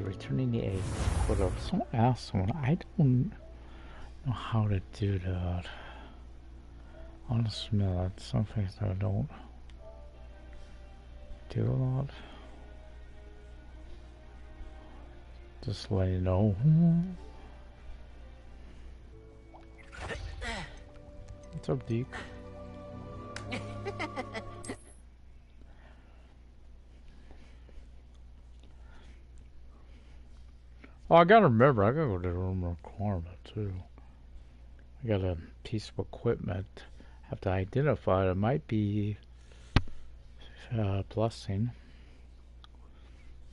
returning the egg. But if someone asks someone, I don't know how to do that. Honestly, that's something that I don't do a lot. Just let you know. What's up, Deke? Oh, I gotta remember, I gotta go to the room requirement too. I got a piece of equipment. Have to identify it. It might be a blessing.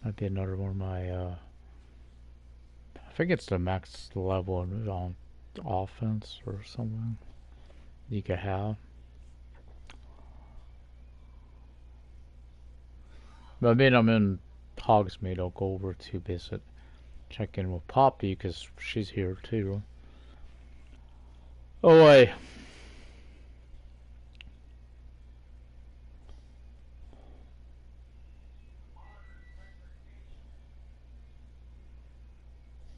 Might be another one of my, I think it's the max level on offense or something you could have. But I mean, I'm in Hogsmeade. I'll go over to visit, check in with Poppy because she's here too. Oh, wait.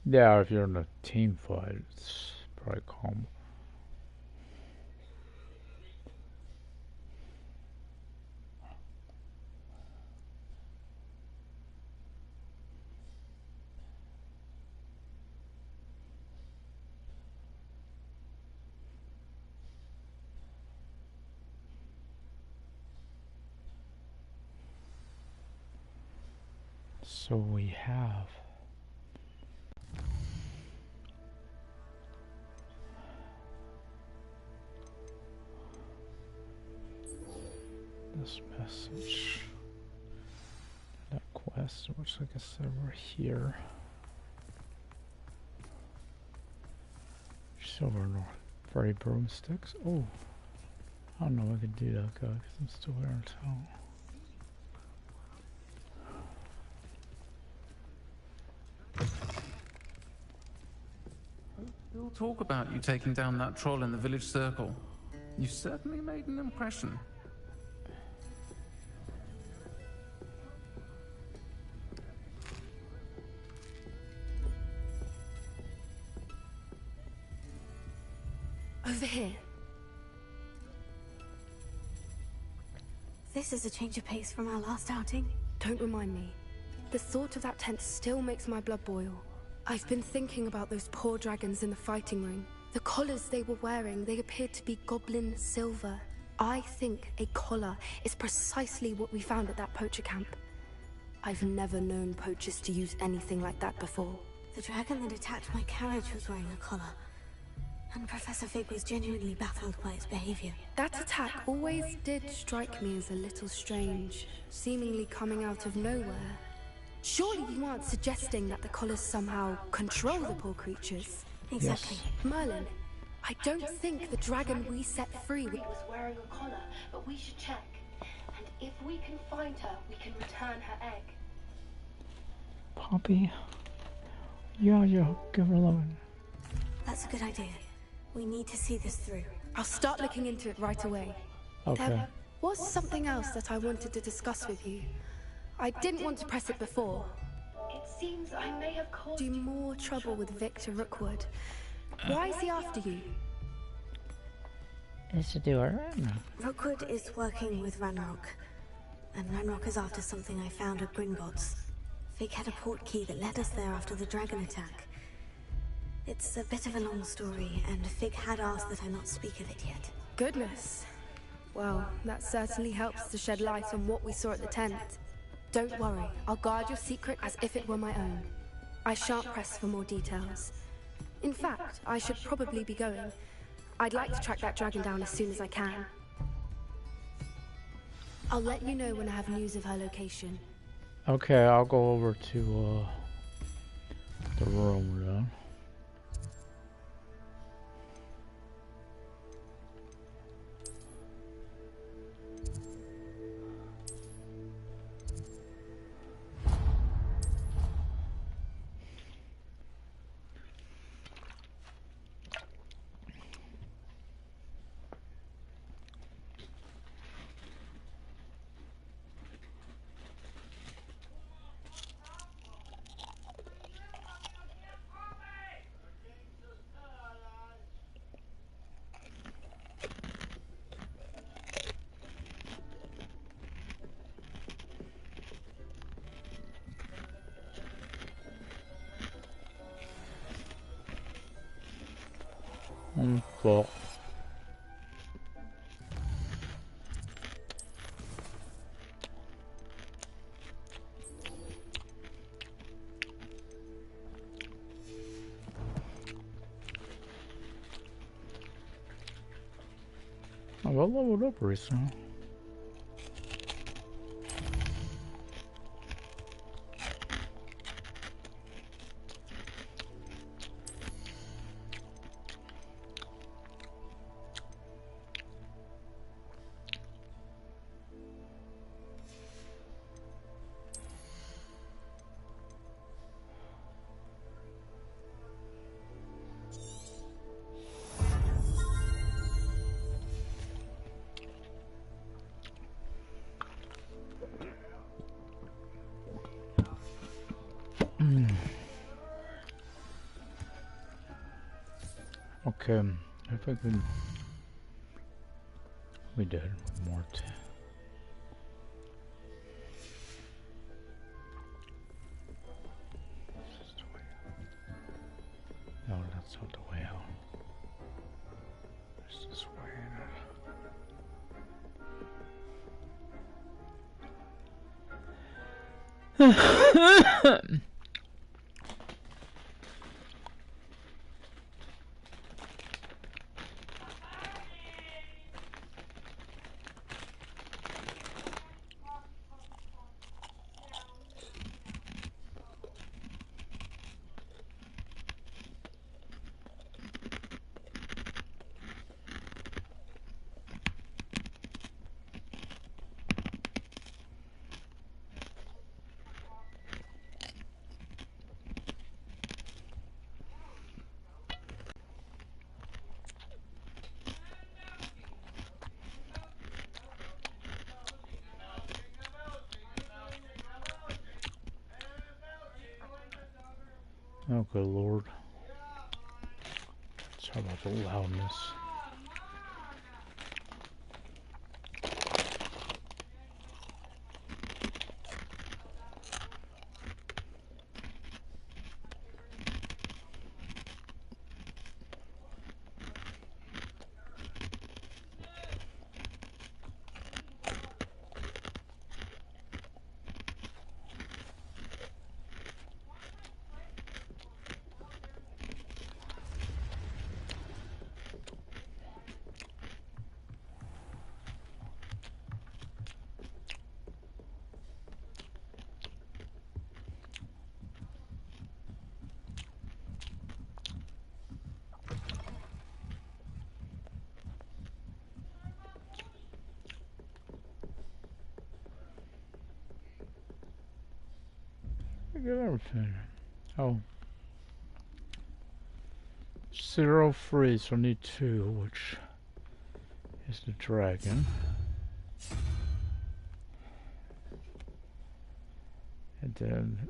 Yeah, if you're in a team fight, it's probably calm. So we have this message, that quest, which like I said, we're here. Silver North, Fairy Broomsticks. Oh, I don't know if I can do that, guy, because I'm still here in town. We'll talk about you taking down that troll in the village circle. You certainly made an impression. Over here. This is a change of pace from our last outing. Don't remind me. The thought of that tent still makes my blood boil. I've been thinking about those poor dragons in the fighting ring. The collars they were wearing, they appeared to be goblin silver. I think a collar is precisely what we found at that poacher camp. I've never known poachers to use anything like that before. The dragon that attacked my carriage was wearing a collar. And Professor Fig was genuinely baffled by its behavior. That attack always did strike me as a little strange, seemingly coming out of nowhere. Surely you aren't suggesting that the collars somehow control the poor creatures? Exactly. Yes. Merlin, I don't think the dragon we set free was wearing a collar, but we should check. And if we can find her, we can return her egg. Poppy. Yeah, give her a loan. That's a good idea. We need to see this through. I'll start looking into it right away. Okay. There was something else that I wanted to discuss with you. I didn't want to press it before. It seems I may have caused Do more trouble with Victor Rookwood. Why is he after you? Is to do it? No. Rookwood is working with Ranrock. And Ranrock is after something I found at Gringotts. Fig had a port key that led us there after the dragon attack. It's a bit of a long story, and Fig had asked that I not speak of it yet. Goodness. Well, that certainly helps to shed light on what we saw at the tent. Don't worry, I'll guard your secret as if it were my own. I shan't press for more details. In fact, I should probably be going. I'd like to track that dragon down as soon as I can. I'll let you know when I have news of her location. Okay, I'll go over to the room then. Fuck. I got leveled up recently. Okay, I think we did with Mort. No, that's not the way out. There's this way in. Oh, good lord. Sorry about the loudness. I get everything. Oh. 0 free, so I need 2, which is the dragon. And then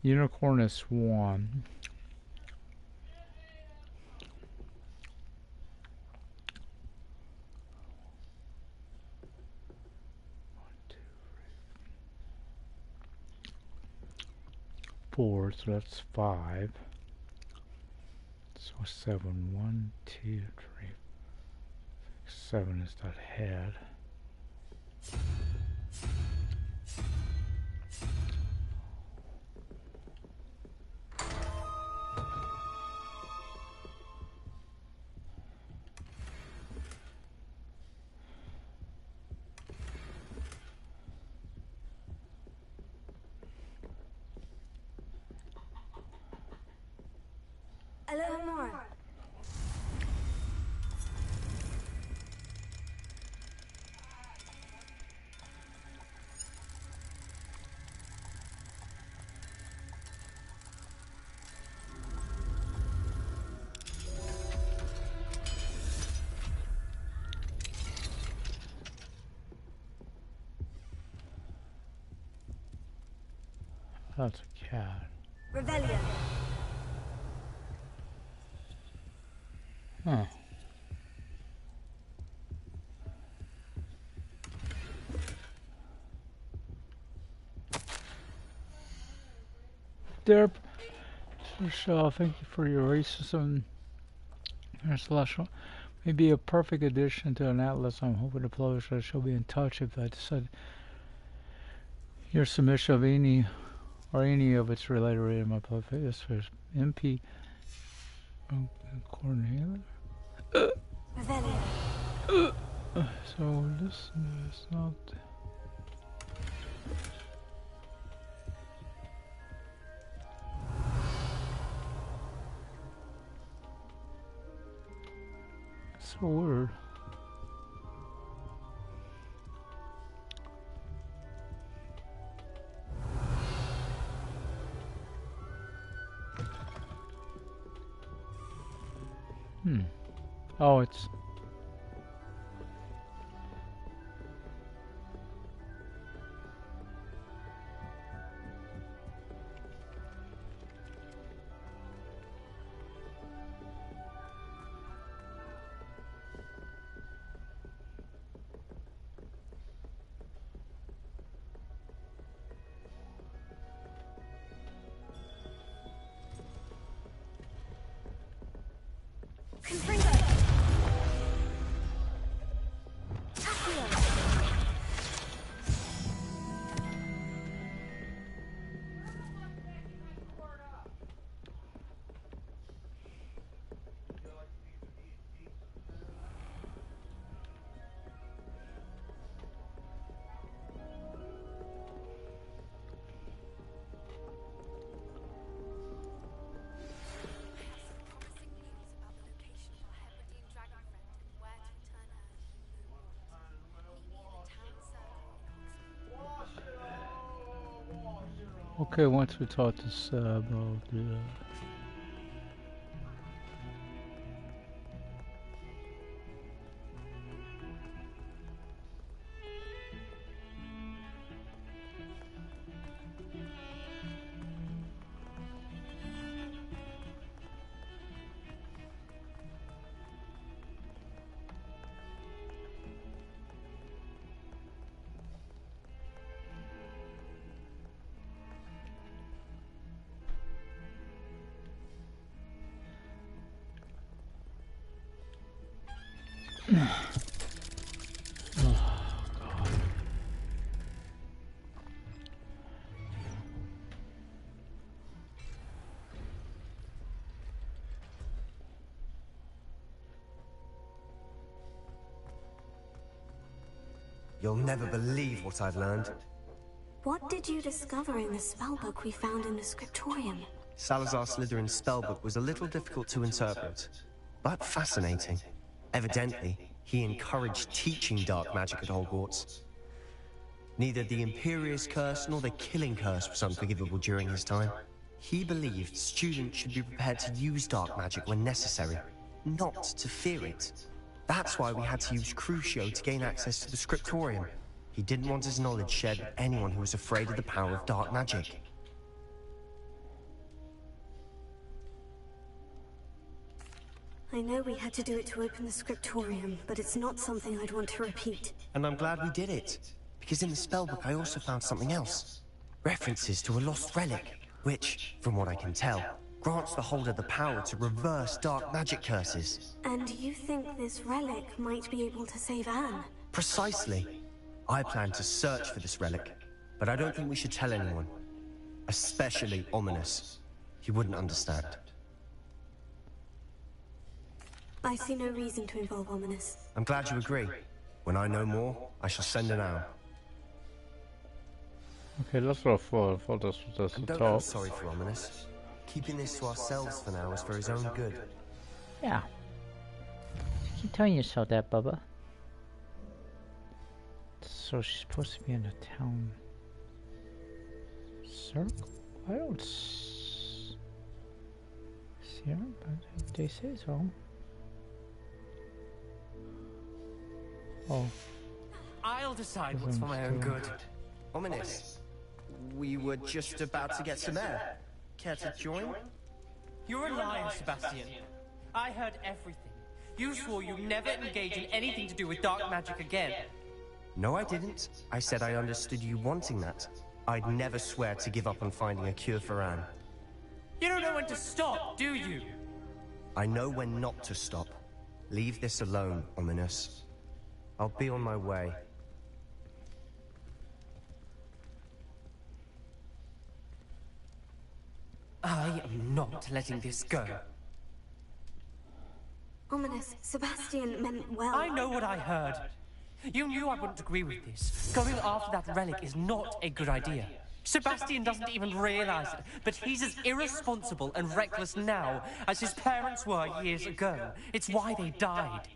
unicorn is 1. Four, so that's 5. So 7, 1, 2, 3, 6, 7 is that head. A little more. That's a cat. Rebellion. Huh. Derp. Michelle, thank you for your racism. Celestial may be a perfect addition to an atlas. I'm hoping the publisher shall be in touch if I decide your submission of any of its related in my public. This for MP coordinator. So this is not. So weird. Oh, it's. Okay, once we talk this about the. You'll never believe what I've learned. What did you discover in the spellbook we found in the scriptorium? Salazar Slytherin's spellbook was a little difficult to interpret, but fascinating. Evidently, he encouraged teaching dark magic at Hogwarts. Neither the Imperious Curse nor the Killing Curse was unforgivable during his time. He believed students should be prepared to use dark magic when necessary, not to fear it. That's why we had to use Crucio to gain access to the scriptorium. He didn't want his knowledge shared with anyone who was afraid of the power of dark magic. I know we had to do it to open the scriptorium, but it's not something I'd want to repeat. And I'm glad we did it, because in the spellbook I also found something else. References to a lost relic, which, from what I can tell, grants the holder the power to reverse dark magic curses. And you think this relic might be able to save Anne? Precisely. I plan to search for this relic, but I don't think we should tell anyone. Especially Ominous. He wouldn't understand. I see no reason to involve Ominous. I'm glad you agree. When I know more, I shall send an owl. Okay, let's go for this And don't feel sorry for Ominous. Keeping this to ourselves for now is for his own good. Yeah. Keep telling yourself that, Bubba. So she's supposed to be in the town circle? I don't see her, but they say so. Oh. I'll decide what's for my own good. Ominous, we were just about to get some air. Care to join? You're a liar, Sebastian. I heard everything. You swore you'd never engage in anything to do with dark magic again. No, I didn't. I said I understood you wanting that. I'd never swear to give up on finding a cure for Anne. You don't know when to stop, do you? I know when not to stop. Leave this alone, Ominous. I'll be on my way. I am not letting this go. Ominous, Sebastian meant well. I know what I heard. You knew I wouldn't agree with this. Going after that relic is not a good idea. Sebastian doesn't even realize it, but he's as irresponsible and reckless now as his parents were years ago. It's why they died.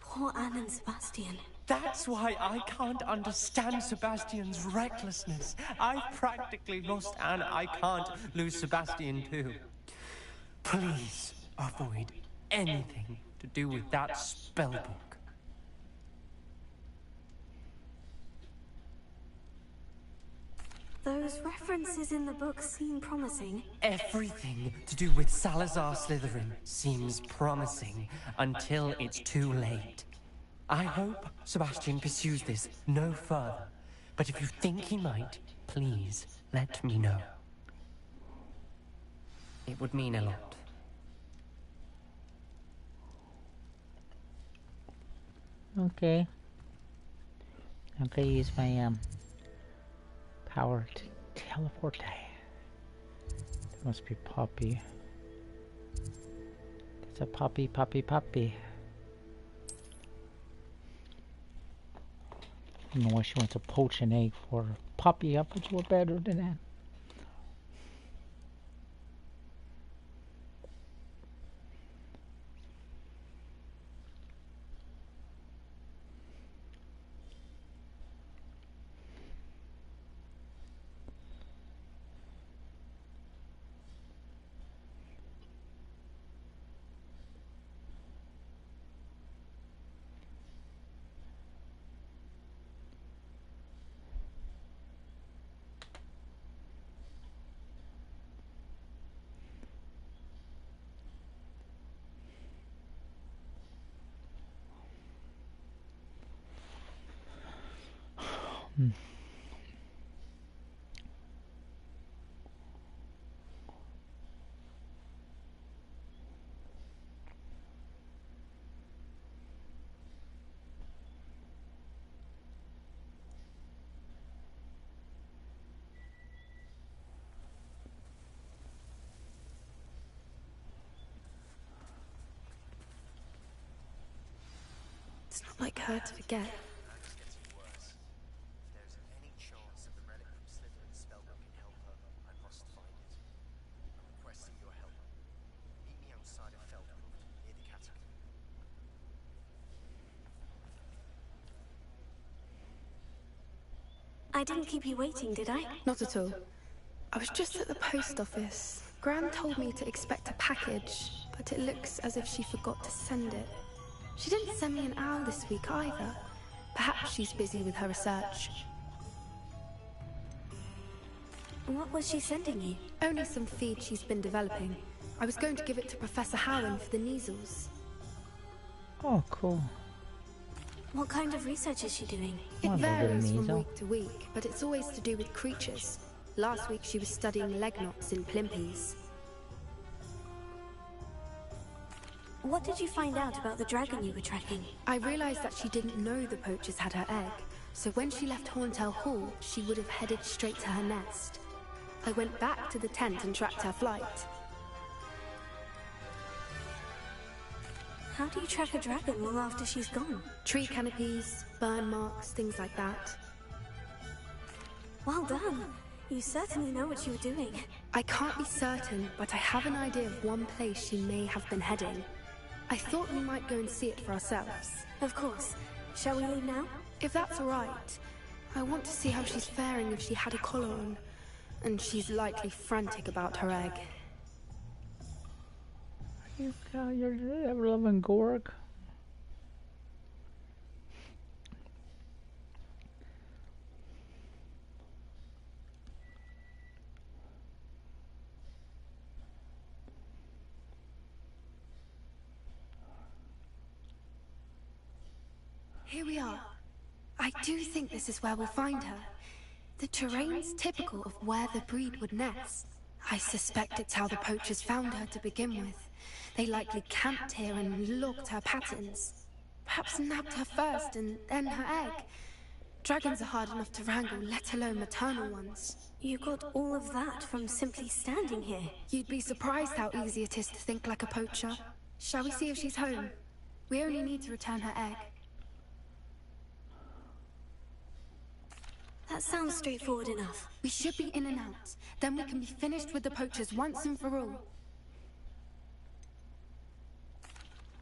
Poor Anne and Sebastian. That's why I can't understand Sebastian's recklessness. I've practically lost Anne. I can't lose Sebastian too. Please avoid anything to do with that spellbook. Those references in the book seem promising. Everything to do with Salazar Slytherin seems promising until it's too late. I hope Sebastian pursues this no further, but if you think he might, please let me know. It would mean a lot. Okay. I'm gonna use my power to teleport. That must be Poppy. It's a Poppy. I don't know why she wants to poach an egg for her. Poppy, I bet you were better than that. It's not like her to forget. I didn't keep you waiting, did I? Not at all. I was just at the post office. Gran told me to expect a package, but it looks as if she forgot to send it. She didn't send me an owl this week either. Perhaps she's busy with her research. What was she sending you? Only some feed she's been developing. I was going to give it to Professor Howin for the measles. Oh, cool. What kind of research is she doing? It Well, varies from measle. week to week, but it's always to do with creatures. Last week she was studying leg knots in plimpies. What did you find out about the dragon you were tracking? I realized that she didn't know the poachers had her egg, so when she left Horntail Hall, she would have headed straight to her nest. I went back to the tent and tracked her flight. How do you track a dragon long after she's gone? Tree canopies, burn marks, things like that. Well done. You certainly know what you were doing. I can't be certain, but I have an idea of one place she may have been heading. I thought we might go and see it for ourselves. Of course. Shall we leave now? If that's all right. I want to see how she's faring if she had a collar on. And she's likely frantic about her egg. You're ever-loving Gorg. Here we are. I do think this is where we'll find her. The terrain's typical of where the breed would nest. I suspect it's how the poachers found her to begin with. They likely camped here and logged her patterns. Perhaps nabbed her first and then her egg. Dragons are hard enough to wrangle, let alone maternal ones. You got all of that from simply standing here. You'd be surprised how easy it is to think like a poacher. Shall we see if she's home? We only need to return her egg. That sounds straightforward enough. We should be in and out. Then we can be finished with the poachers once and for all.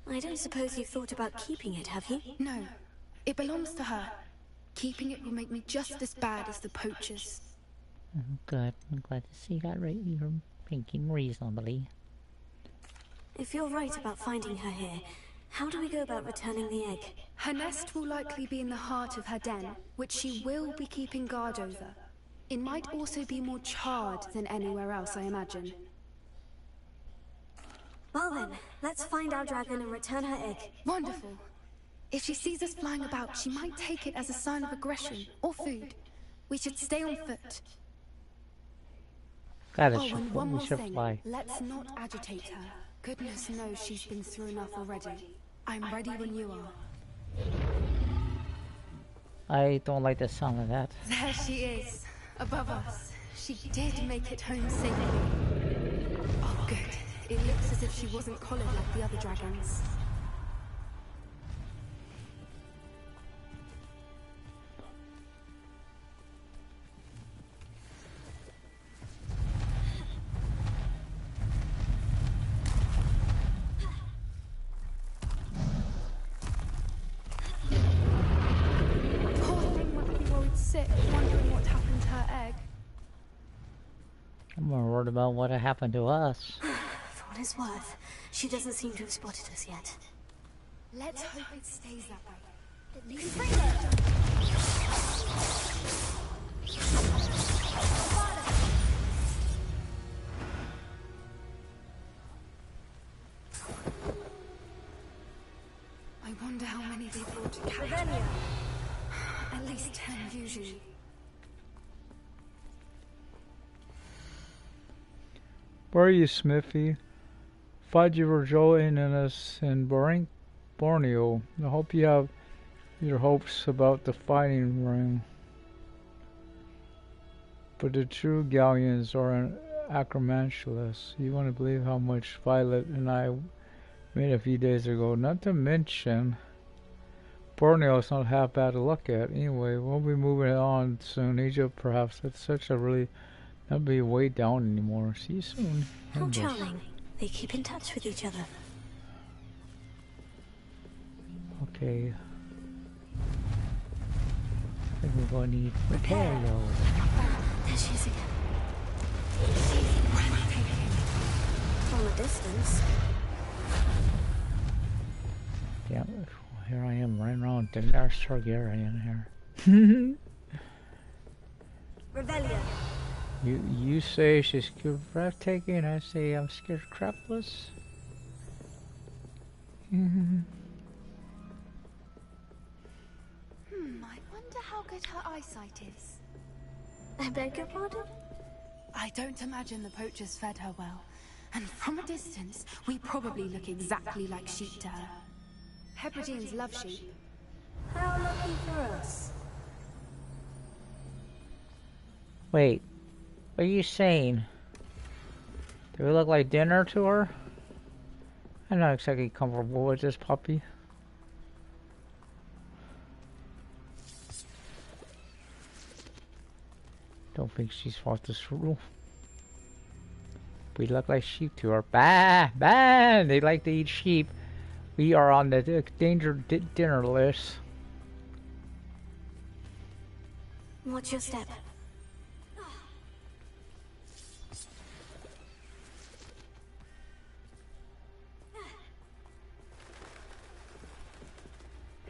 I don't suppose you've thought about keeping it, have you? No. It belongs to her. Keeping it will make me just as bad as the poachers. Good. I'm glad to see that right. You're thinking reasonably. If you're right about finding her here, how do we go about returning the egg? Her nest will likely be in the heart of her den, which she will be keeping guard over. It might also be more charred than anywhere else, I imagine. Well then, let's find our dragon and return her egg. Wonderful. If she sees us flying about, she might take it as a sign of aggression or food. We should stay on foot. That is And one we more should thing. fly. Let's not agitate her. Goodness knows she's been through enough already. I'm ready when you are. I don't like the sound of that. There she is, above us. She did make it home safely. Oh, good. It looks as if she wasn't collared like the other dragons. Poor thing must be worried sick, wondering what happened to her egg. I'm more worried about what happened to us. For what it's worth, she doesn't seem to have spotted us yet. Let's hope it stays that way. At least bring it! I wonder how many they brought to capture. Revelia! At least 10 usually. Where are you, Smithy? Thought you were joining us in Borneo. I hope you have your hopes about the fighting ring. But the true galleons are an acromantulas. You want to believe how much Violet and I made a few days ago. Not to mention, Borneo is not half bad to look at. Anyway, we'll be moving on soon. Egypt, perhaps. That's such a really not be way down anymore. See you soon. How charming. They keep in touch with each other. Okay. I think we're going to need material. There she is again. From a distance. Yeah, here I am running around Daenerys Targaryen here. Revelia. You say she's good breathtaking, I say I'm scared crapless. I wonder how good her eyesight is. I beg your pardon? I don't imagine the poachers fed her well. And from a distance, we probably look exactly like sheep to her. Hebrideans love sheep. How lucky for us. Wait, what are you saying? Do we look like dinner to her? I'm not exactly comfortable with this puppy. Don't think she's fought this rule. We look like sheep to her. Bah! Bah! They like to eat sheep. We are on the danger dinner list. Watch your step.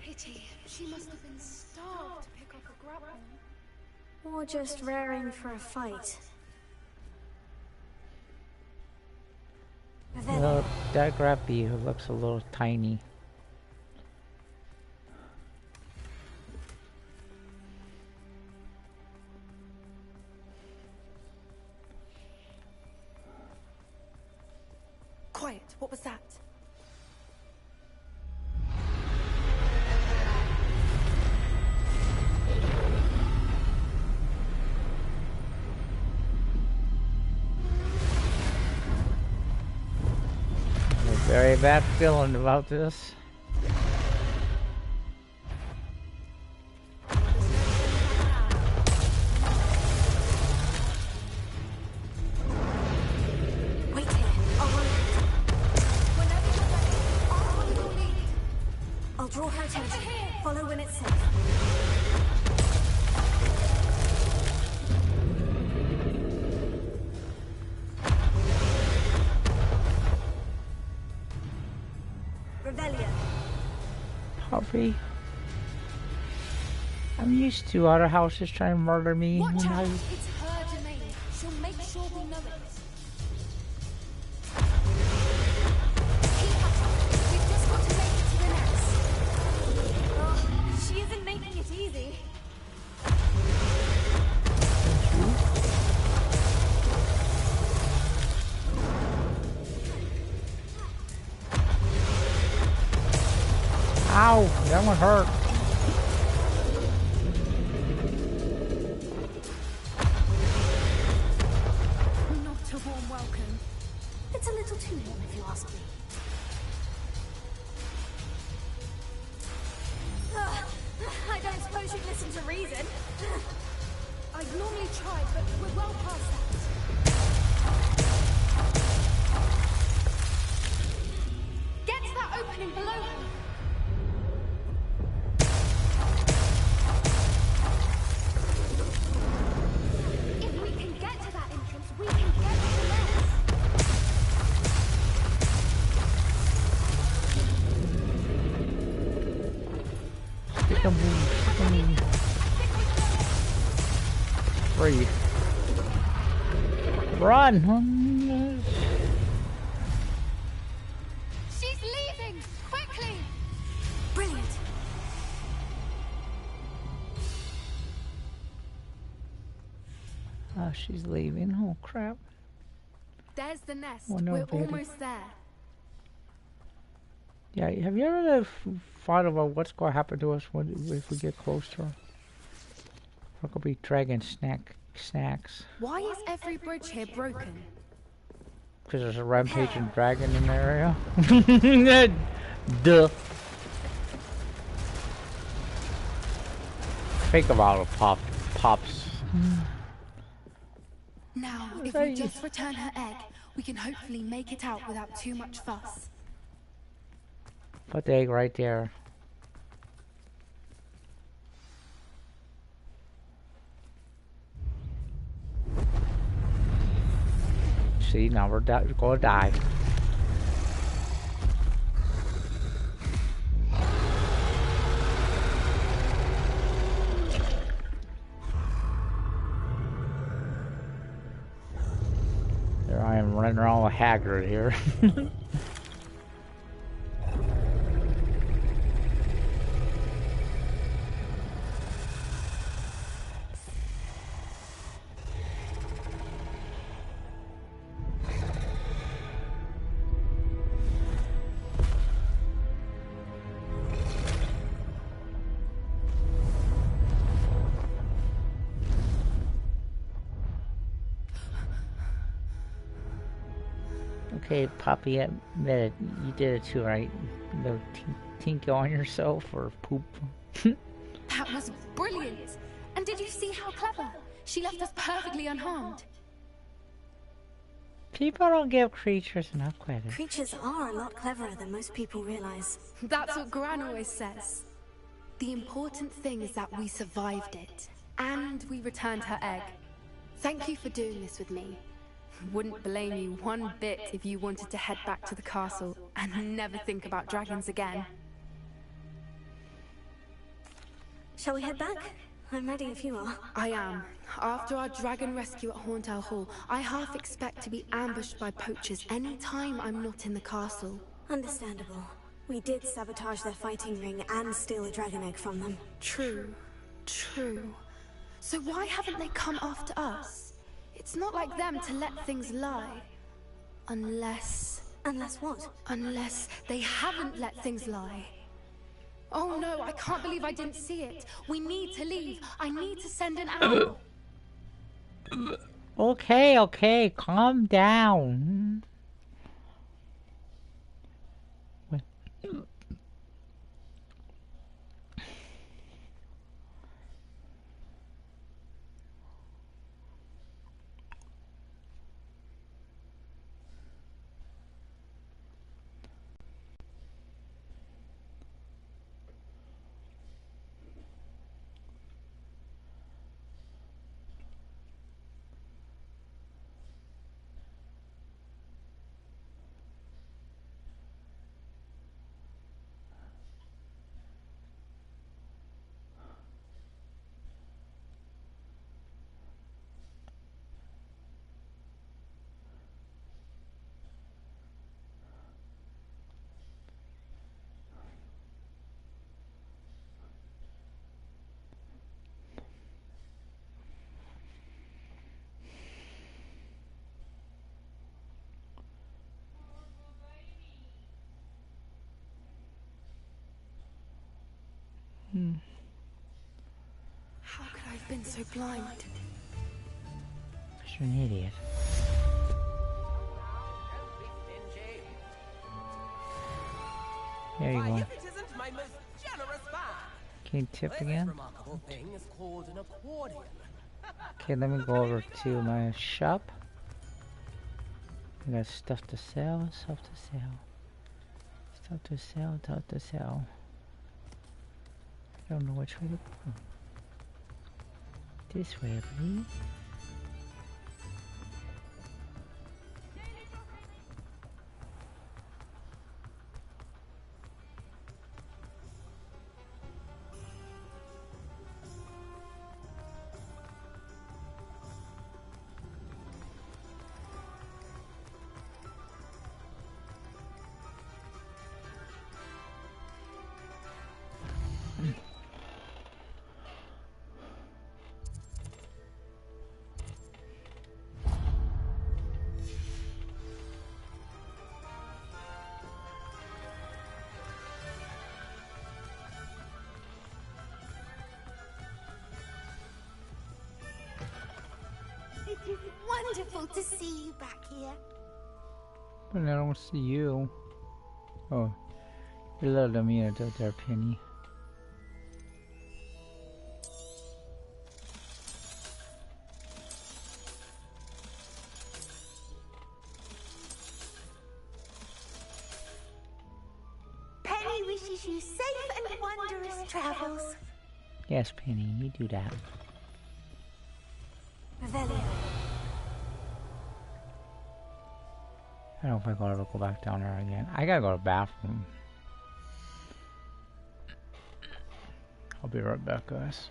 Pity. She must have been starved to pick up a grapple. Or just raring for a fight. Well, that grappy looks a little tiny. quiet. What was that? I have a very bad feeling about this. Wait here. I'll run out. Whenever you're ready, I'll follow your lead. I'll draw her attention. Follow when it's safe. Rebellion. Puffy. I'm used to other houses trying to murder me. Watch when out! I- It's her domain. She'll make sure we know it. Keep at it. We've just got to make it to the nest. Oh, she isn't making it easy. Ow! That one hurt. Not a warm welcome. It's a little too warm if you ask me. I don't suppose you'd listen to reason. I'd normally try, but we're well past that. Get to that opening below her. If we can get to that entrance, we can get to the nest. Stick 'em, stick 'em. Free. Run! She's leaving! Quickly! Brilliant. Oh, she's leaving. Oh, crap. There's the nest. Oh, no, We're baby. almost there. Yeah, have you ever thought about what's going to happen to us if we get close to her? We're going to be dragging snacks. Why is every bridge here broken? Because there's a rampaging dragon in the area. Duh. Think about it, Pops. Now, if we just return her egg, we can hopefully make it out without too much fuss. Put the egg right there. See, now we're gonna die. There I am running around with Haggard here. Okay, Poppy, admit it. You did it too, right? No tinky on yourself or poop. That was brilliant! And did you see how clever? She left us perfectly unharmed. People don't give creatures enough credit. Creatures are a lot cleverer than most people realize. That's what Gran always says. The important thing is that we survived it. And we returned her egg. Thank you for doing this with me. Wouldn't blame you one bit if you wanted to head back to the castle and never think about dragons again. Shall we head back? I'm ready if you are. I am. After our dragon rescue at Hauntow Hall, I half expect to be ambushed by poachers any time I'm not in the castle. Understandable. We did sabotage their fighting ring and steal a dragon egg from them. True. So why haven't they come after us? It's not like them to let things lie. Unless... Unless what? Unless they haven't let things lie. Oh no, I can't believe I didn't see it. We need to leave. I need to send an owl. Okay, calm down. What? How could I have been so blind? You're an idiot. There you go. Can you tip again? Okay, let me go over to my shop. I got stuff to sell, stuff to sell. Stuff to sell, stuff to sell. I don't know which way to go. This way, I believe. It is wonderful to see you back here. But I don't see you. Oh, you're letting me out there, Penny. Penny wishes you safe and wondrous travels. Yes, Penny, you do that. Revelio. I don't know if I gotta go back down there again. I gotta go to the bathroom. I'll be right back, guys.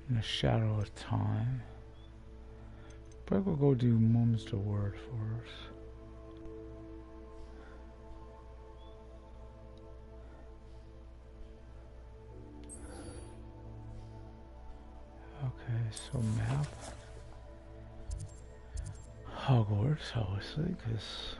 In the shadow of time. But we'll go do Mum's the Word first. Okay, so map. Hogwarts, obviously, because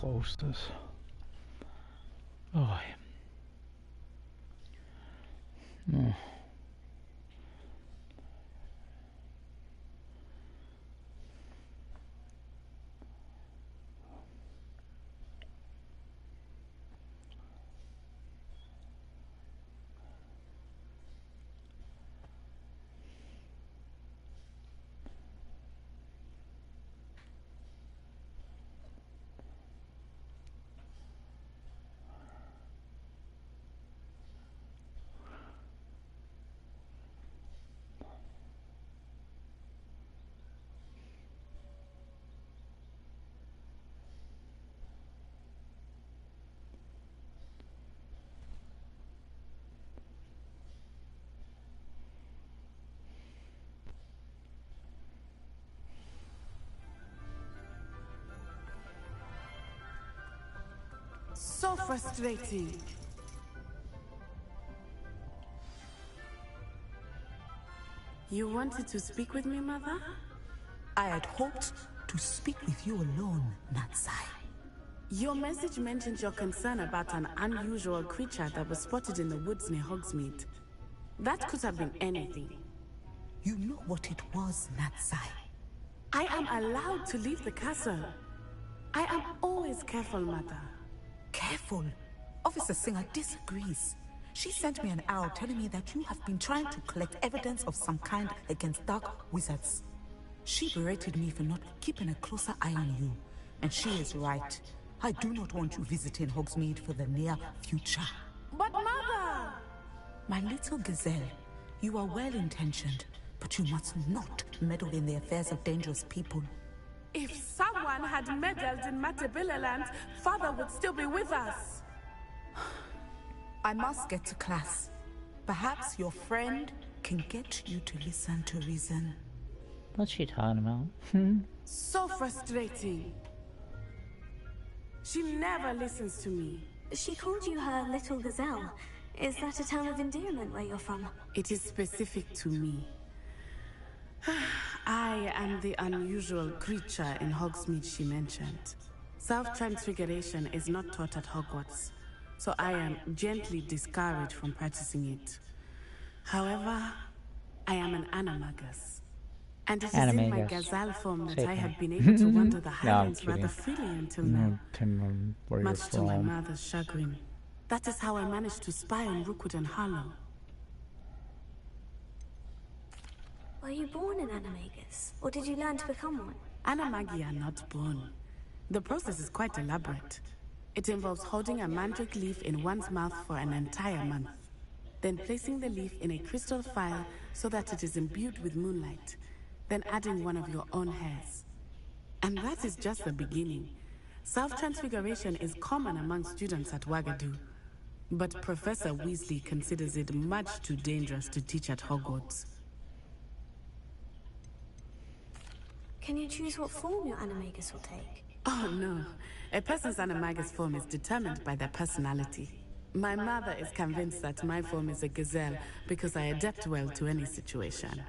close this. Oh, no. So frustrating. You wanted to speak with me, Mother? I had hoped to speak with you alone, Natsai. Your message mentioned your concern about an unusual creature that was spotted in the woods near Hogsmeade. That could have been anything. You know what it was, Natsai. I am allowed to leave the castle. I am always careful, Mother. Careful? Officer Singer disagrees. She sent me an arrow telling me that you have been trying to collect evidence of some kind against dark wizards. She berated me for not keeping a closer eye on you. And she is right. I do not want you visiting Hogsmeade for the near future. But Mother! My little gazelle, you are well-intentioned, but you must not meddle in the affairs of dangerous people. If someone had meddled in Matabeleland, Father would still be with us. I must get to class. Perhaps your friend can get you to listen to reason. What's she talking about? So frustrating. She never listens to me. She called you her little gazelle. Is that a term of endearment where you're from? It is specific to me. I am the unusual creature in Hogsmeade she mentioned. Self-transfiguration is not taught at Hogwarts, so I am gently discouraged from practicing it. However, I am an animagus. And it is in my gazelle form that I have been able to wander the Highlands rather freely until now. Much to my mother's chagrin. That is how I managed to spy on Rookwood and Harlow. Were you born an animagus, or did you learn to become one? Animagi are not born. The process is quite elaborate. It involves holding a mandrake leaf in one's mouth for an entire month, then placing the leaf in a crystal phial so that it is imbued with moonlight, then adding one of your own hairs. And that is just the beginning. Self-transfiguration is common among students at Wagadu, but Professor Weasley considers it much too dangerous to teach at Hogwarts. Can you choose what form your animagus will take? Oh no, a person's animagus form is determined by their personality. My mother is convinced that my form is a gazelle because I adapt well to any situation.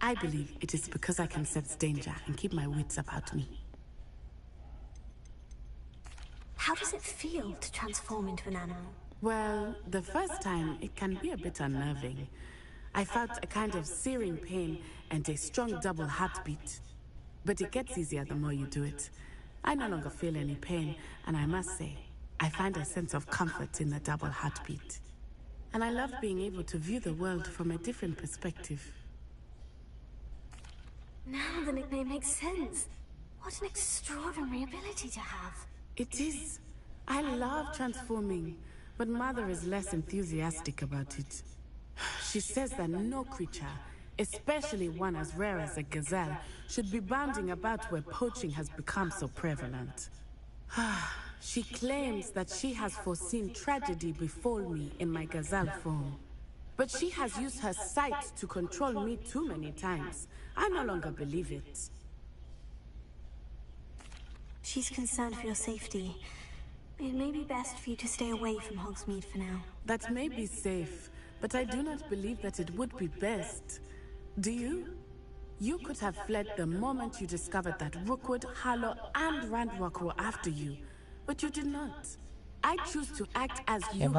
I believe it is because I can sense danger and keep my wits about me. How does it feel to transform into an animal? Well, the first time it can be a bit unnerving. I felt a kind of searing pain and a strong double heartbeat. But it gets easier the more you do it. I no longer feel any pain, and I must say, I find a sense of comfort in the double heartbeat. And I love being able to view the world from a different perspective. Now the nickname makes sense. What an extraordinary ability to have. It is. I love transforming, but Mother is less enthusiastic about it. She says that no creature, especially one as rare as a gazelle, should be bounding about where poaching has become so prevalent. She claims that she has foreseen tragedy befall me in my gazelle form. But she has used her sight to control me too many times. I no longer believe it. She's concerned for your safety. It may be best for you to stay away from Hogsmeade for now. That may be safe, but I do not believe that it would be best. Do you? You could have fled the moment you discovered that Rookwood, Harlow, and Randrock were after you, but you did not. I choose to act as you have.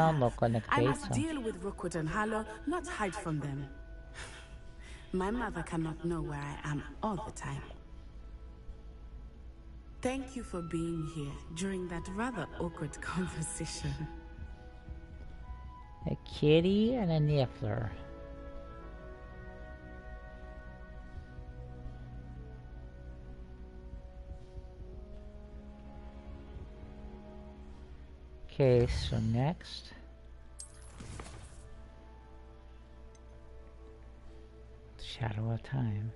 I must deal with Rookwood and Harlow, not hide from them. My mother cannot know where I am all the time. Thank you for being here during that rather awkward conversation. A kitty and a niffler. Okay, so next. Shadow of Time.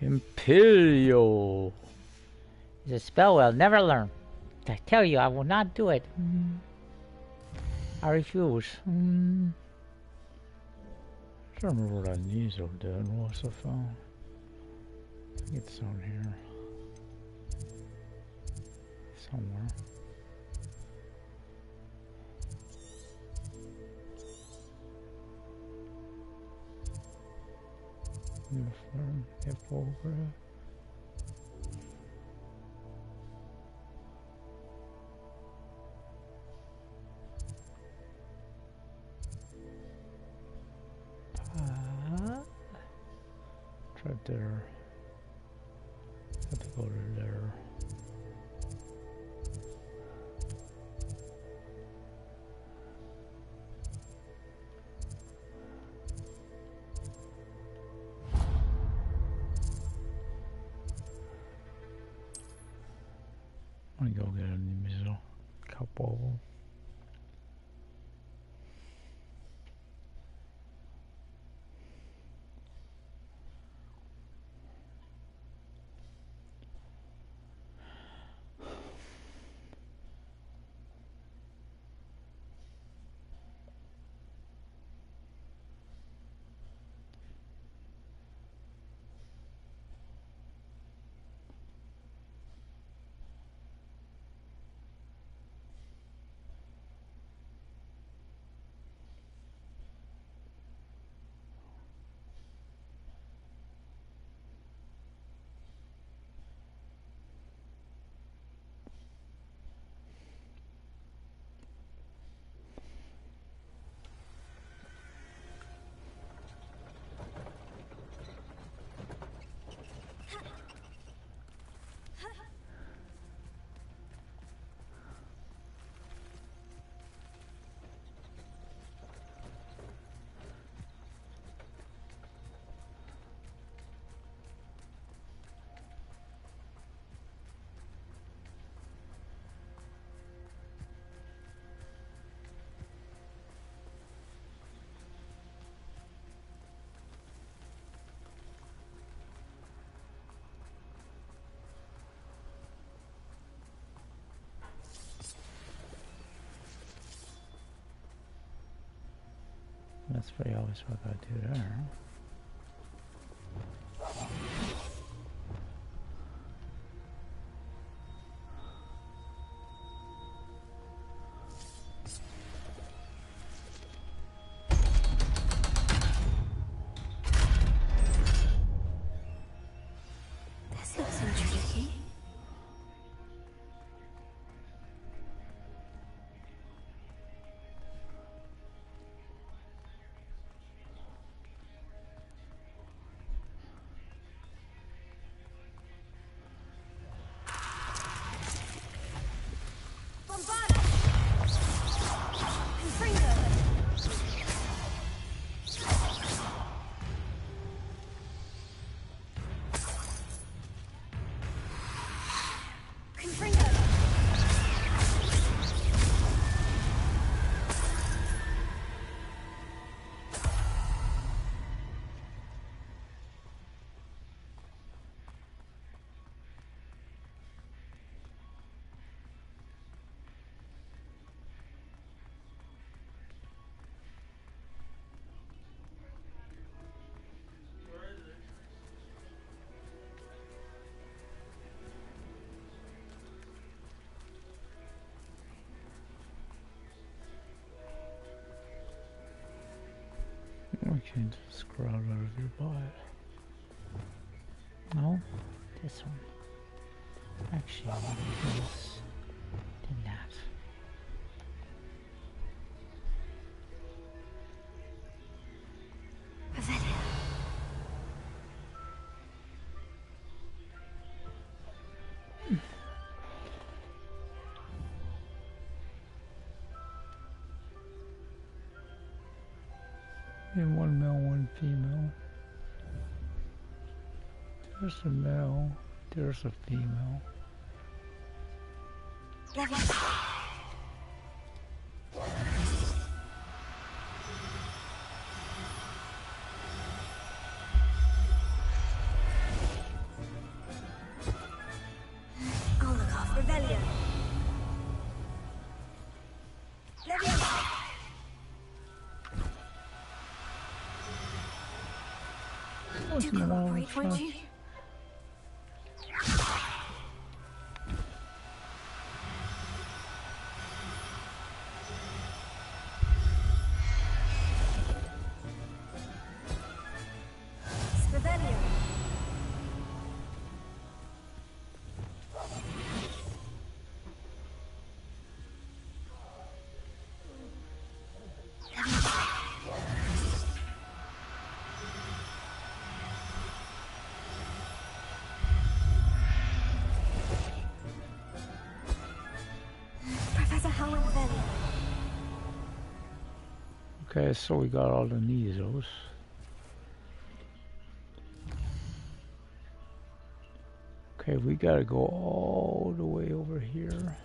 Imperial. It's a spell we'll never learn. I tell you, I will not do it. I refuse. I don't remember what I need over there. What's the phone? I think it's on here. Somewhere. Right there. Have to go to there. I'm gonna go get in the middle. Couple of them. That's pretty obvious what I gotta do there. This looks intriguing. can't just crowd out of your butt. No? This one. Actually, I want to do this. Then that. Revelio. And one male, one female. There's a male, there's a female. I'll look off Revelio. Do cooperate, won't you? Revelio. Professor Howard Revelio. Okay, so we got all the Nizos. Okay, we gotta go all the way over here.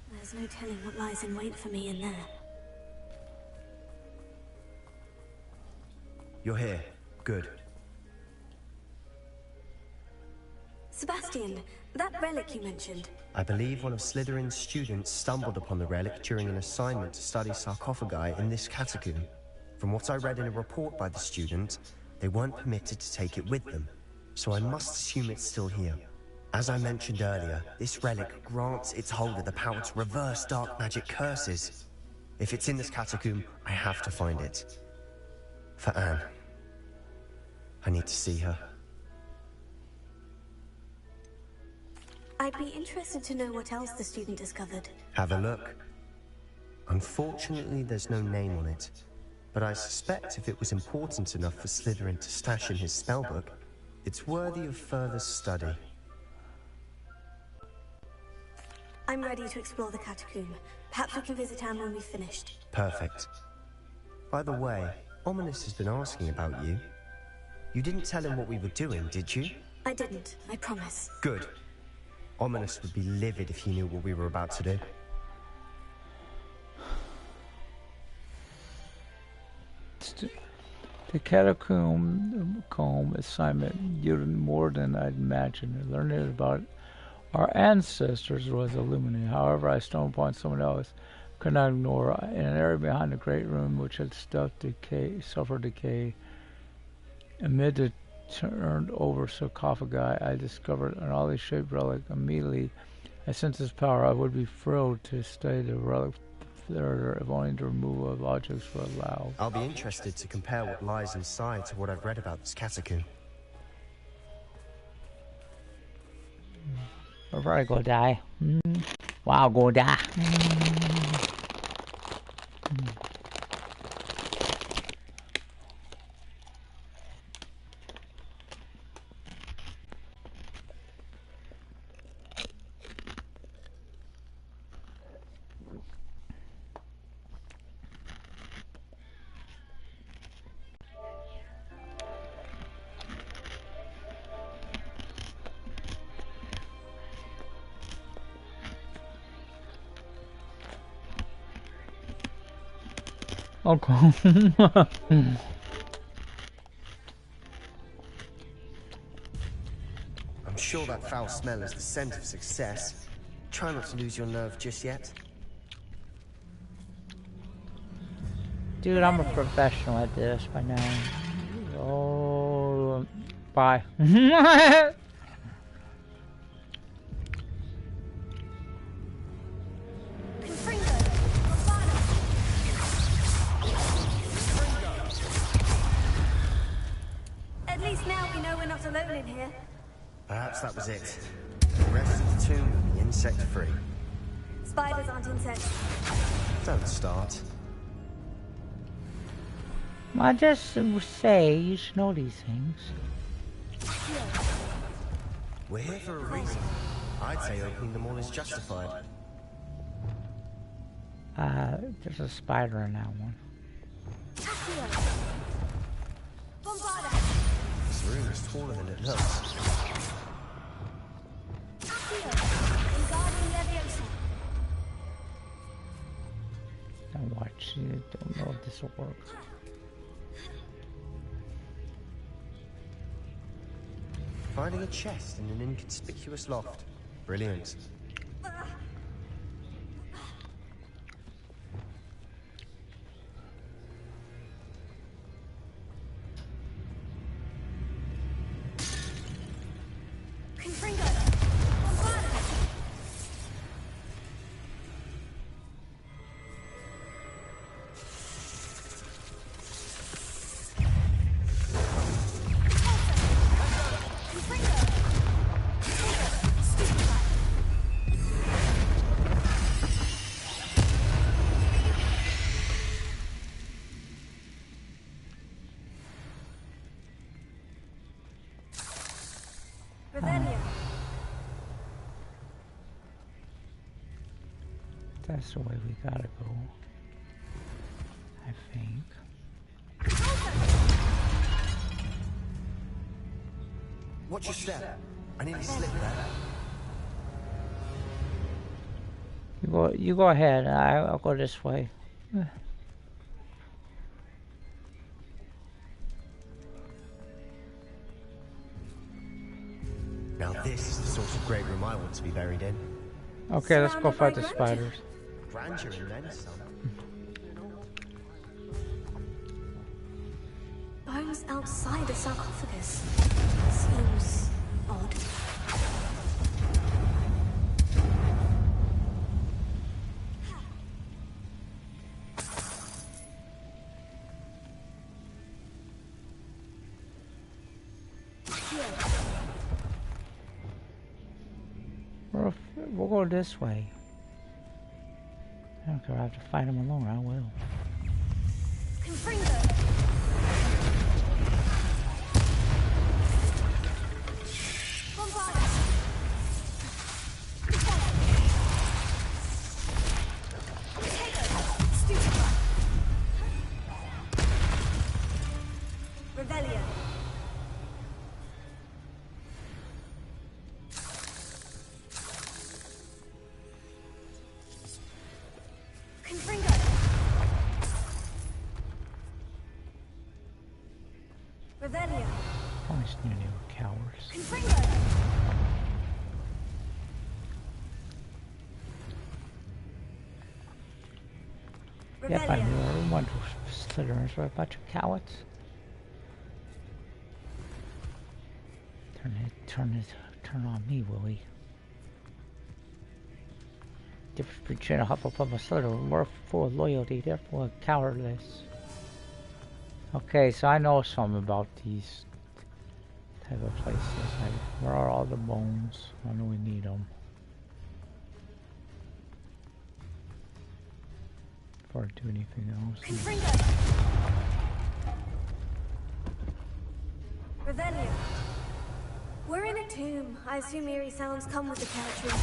There's no telling what lies in wait for me in there. You're here. Good. Sebastian, that relic you mentioned. I believe one of Slytherin's students stumbled upon the relic during an assignment to study sarcophagi in this catacomb. From what I read in a report by the student, they weren't permitted to take it with them, so I must assume it's still here. As I mentioned earlier, this relic grants its holder the power to reverse dark magic curses. If it's in this catacomb, I have to find it. For Anne. I need to see her. I'd be interested to know what else the student discovered. Have a look. Unfortunately, there's no name on it, but I suspect if it was important enough for Slytherin to stash in his spellbook, it's worthy of further study. I'm ready to explore the catacomb. Perhaps we can visit Anne when we've finished. Perfect. By the way, Ominous has been asking about you. You didn't tell him what we were doing, did you? I didn't, I promise. Good. Ominous would be livid if he knew what we were about to do. The catacomb assignment yielded more than I'd imagined. Learning about our ancestors was illuminating. However, I stumbled upon someone else could not ignore. In an area behind the great room, which had suffered decay, amid the turned over sarcophagi, I discovered an oddly shaped relic. Immediately, I sensed its power. I would be thrilled to study the relic further if only the removal of objects were allowed. I'll be interested to compare what lies inside to what I've read about this catacomb. We're probably gonna die. Wow, gonna die. Okay. I'm sure that foul smell is the scent of success. Try not to lose your nerve just yet. Dude, I'm a professional at this by now. Oh, bye. At least now we know we're not alone in here. Perhaps that was it. The rest of the tomb will be insect-free. Spiders aren't insects. Don't start. I just say you should know these things. We're here for a reason. I'd say opening them all is justified. There's a spider in that one. This room is taller than it looks. Don't watch. You don't know if this will work. Finding a chest in an inconspicuous loft. Brilliant. That's the way we gotta go. I think. Watch your step. I nearly slipped there. You go ahead. I'll go this way. Now this is the sort of great room I want to be buried in. Okay, let's go fight the spiders. Grandeur and then some. Bones outside a sarcophagus. Seems odd. We'll go this way. I don't care. I have to fight him alone. I will. Always knew they were cowards. Yep, I knew everyone was Slytherins were a bunch of cowards. Turn on me, Willie. Difference between a Hufflepuff and a Slytherin. We're full of loyalty, therefore cowardless. Okay, so I know something about these type of places. Like, where are all the bones? I know we need them. Before I do anything else. Revelia. We're in a tomb. I assume eerie sounds come with the territory.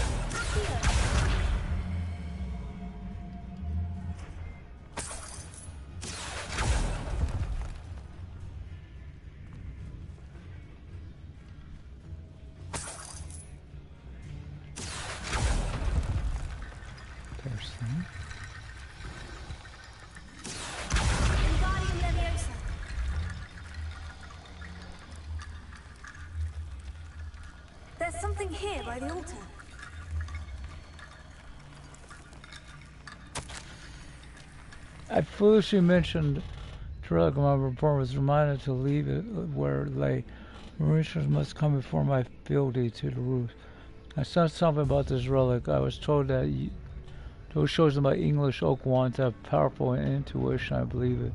something here by the altar. I foolishly mentioned Trellick in my report, was reminded to leave it where it lay. Mauritius must come before my fealty to the roof. I sensed something about this relic. I was told that those chosen by English oak wands have powerful intuition. I believe it.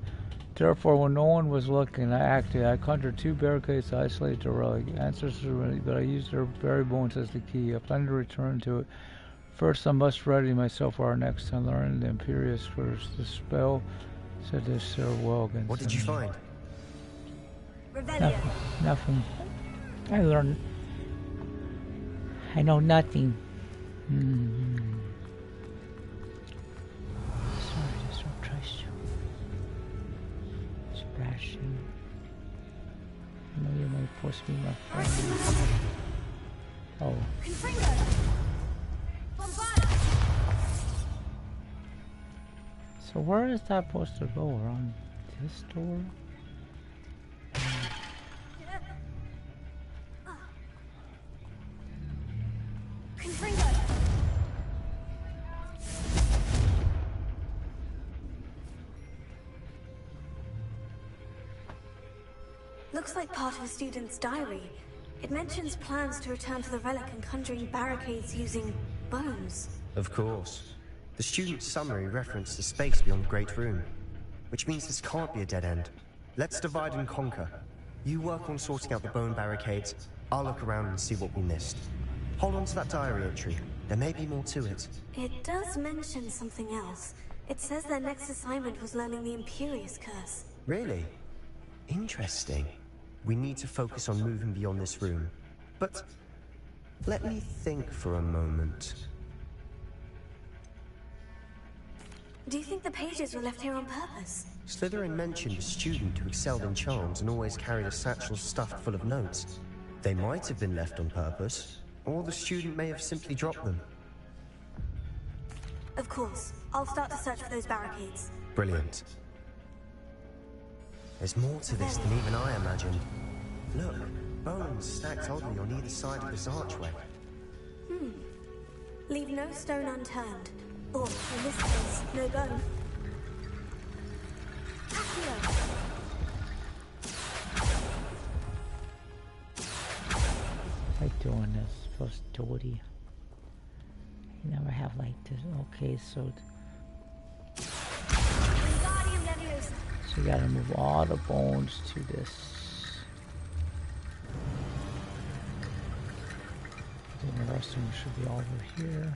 Therefore, when no one was looking, I acted. I conjured 2 barricades to isolate the relic. Answers were ready, but I used their very bones as the key. I plan to return to it. First, I must ready myself for our next time, learning the Imperious Curse. The spell said this serve well against What did you find? Nothing. I learned. I know nothing. Sorry, I just don't trust you. Sebastian. I know you're not supposed to be my friend. Oh. So where is that supposed to go? Around this door? Looks like part of a student's diary. It mentions plans to return to the relic and conjuring barricades using bones. Of course. The student's summary referenced the space beyond the Great Room, which means this can't be a dead end. Let's divide and conquer. You work on sorting out the bone barricades. I'll look around and see what we missed. Hold on to that diary entry. There may be more to it. It does mention something else. It says their next assignment was learning the Imperious Curse. Really? Interesting. We need to focus on moving beyond this room. But let me think for a moment. Do you think the pages were left here on purpose? Slytherin mentioned a student who excelled in charms and always carried a satchel stuffed full of notes. They might have been left on purpose, or the student may have simply dropped them. Of course. I'll start to search for those barricades. Brilliant. There's more to this than even I imagined. Look, bones stacked oddly on either side of this archway. Leave no stone unturned. Or, in this case, no bone. Accio! Like doing this supposed to do it. You never have like this. Okay, so you gotta move all the bones to this. Then the rest of them should be over here.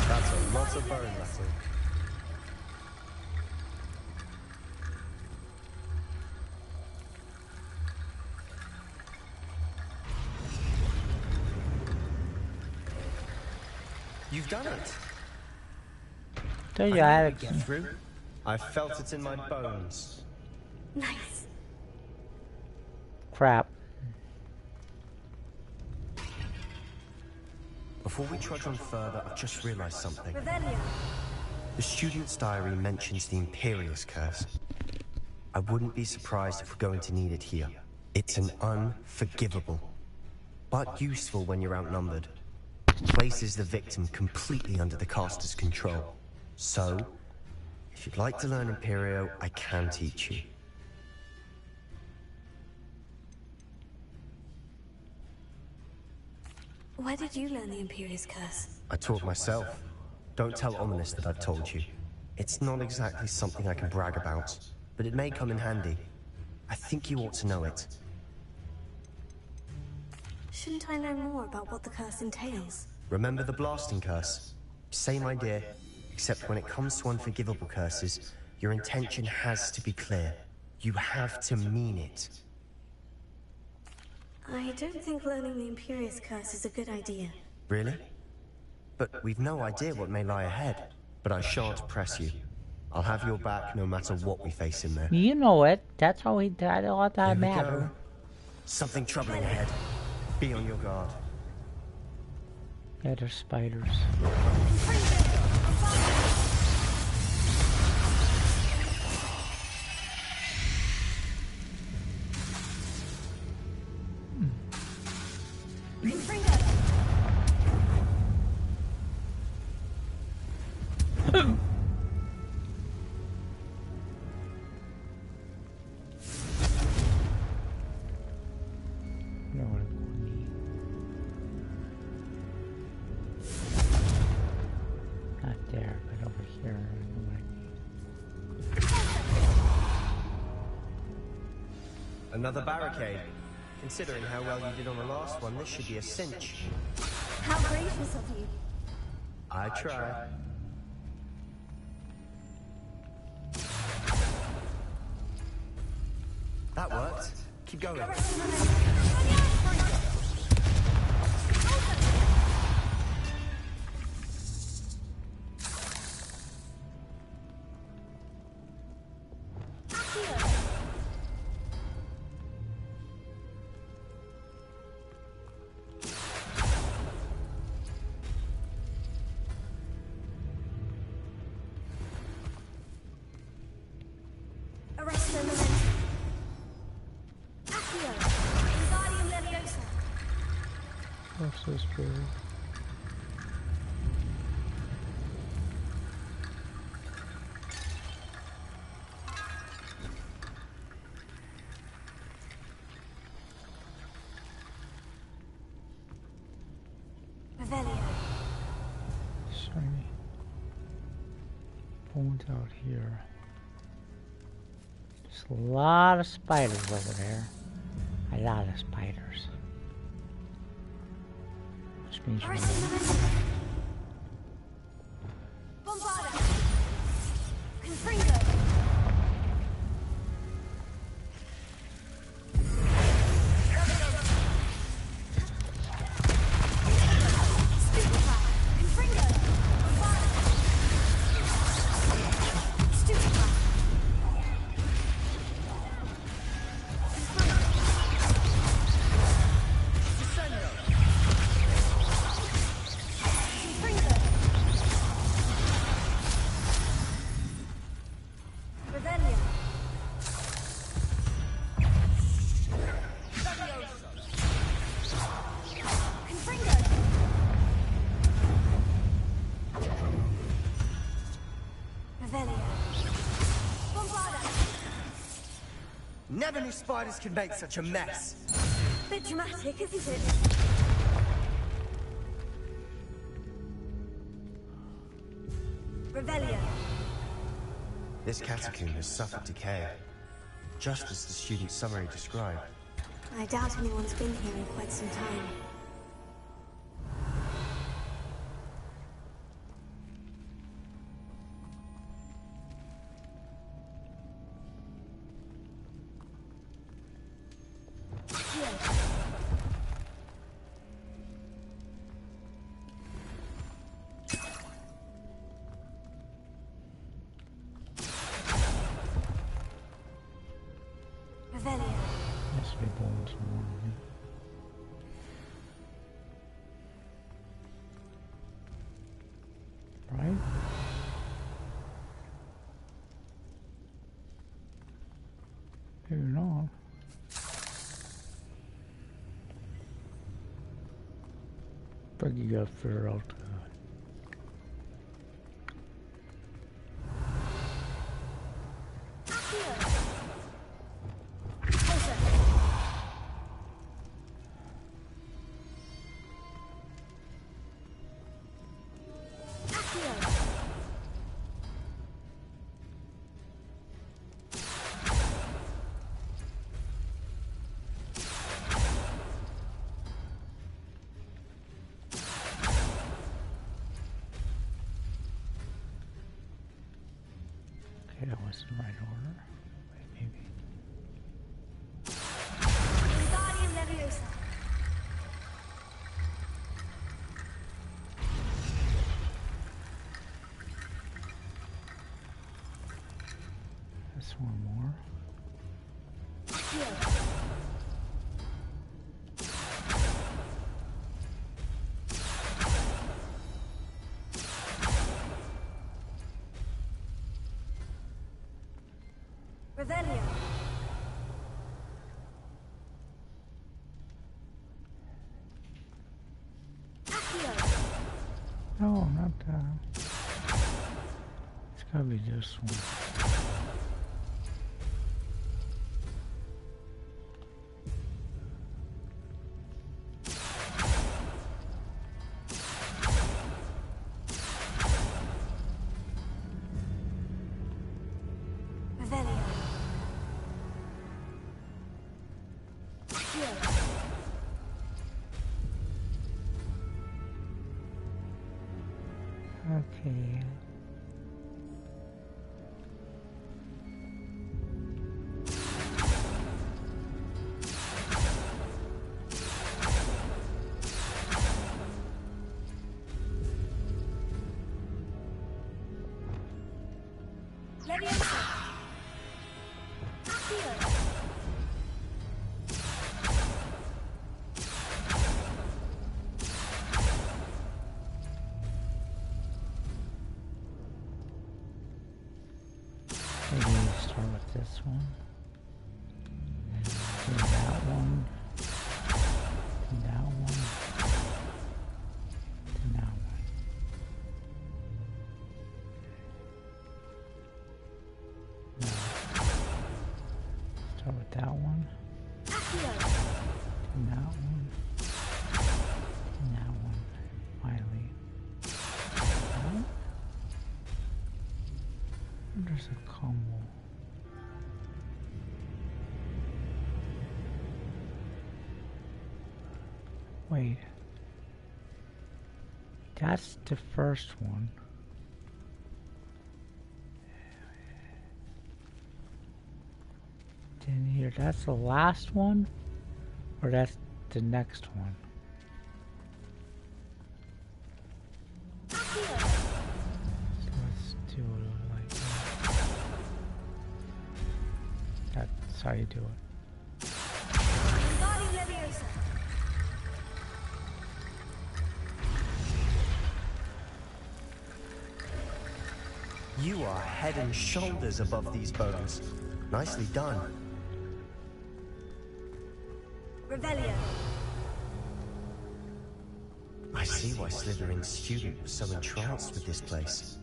That's a lot of bone metal. You've done it. There you have Get through. I felt it in my bones. Nice. Crap. Before we trudge on further, I've just realized something. Revelio. The student's diary mentions the Imperious Curse. I wouldn't be surprised if we're going to need it here. It's an unforgivable, but useful when you're outnumbered. Places the victim completely under the caster's control. So, if you'd like to learn Imperio, I can teach you. Where did you learn the Imperious Curse? I taught myself. Don't tell Ominous that I've told you. It's not exactly something I can brag about, but it may come in handy. I think you ought to know it. Shouldn't I know more about what the curse entails? Remember the blasting curse? Same idea, except when it comes to unforgivable curses, your intention has to be clear. You have to mean it. I don't think learning the Imperious Curse is a good idea. Really? But we've no idea what may lie ahead. But I shan't press you. I'll have your back no matter what we face in there. You know it. That's all that matters. Something troubling ahead. Be on your guard. Yeah, there's spiders. Another barricade. Considering how well you did on the last one, this should be a cinch. How gracious of you. I try. That worked. Keep going. That's so scary. Shiny. Bones out here. There's a lot of spiders over there. A lot of spiders. Which means Never knew spiders could make such a mess. Bit dramatic, isn't it? Revelio. This catacomb has suffered decay, just as the student's summary described. I doubt anyone's been here in quite some time. must be bones somewhere. Right? Maybe not. But you gotta figure out that was the right order. Wait, maybe. That's one more. Revelio. No, not that. It's gotta be this one. Okay. Maybe start with this one. Do that one. Do that one. Do that one. No. Start with that one. Do that one. And that one. Finally. That one? There's a combo. Wait. That's the first one. Then here, that's the last one? Or that's the next one? So let's do it like that. That's how you do it. You are head and shoulders above these bones. Nicely done. Revelio. I see why Slytherin's student was so entranced with this place.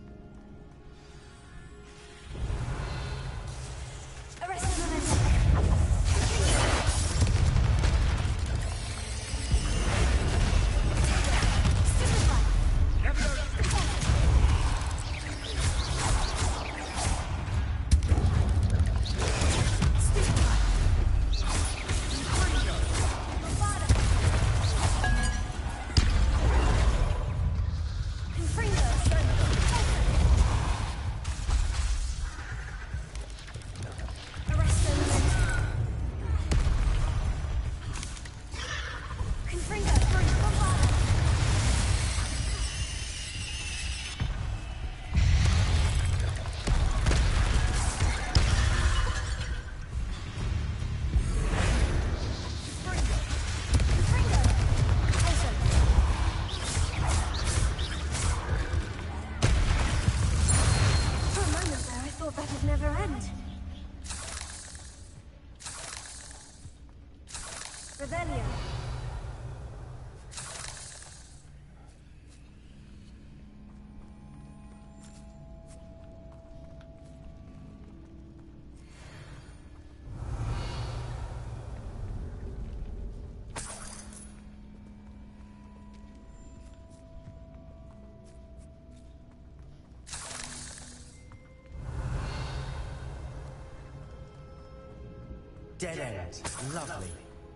Dead end. Lovely.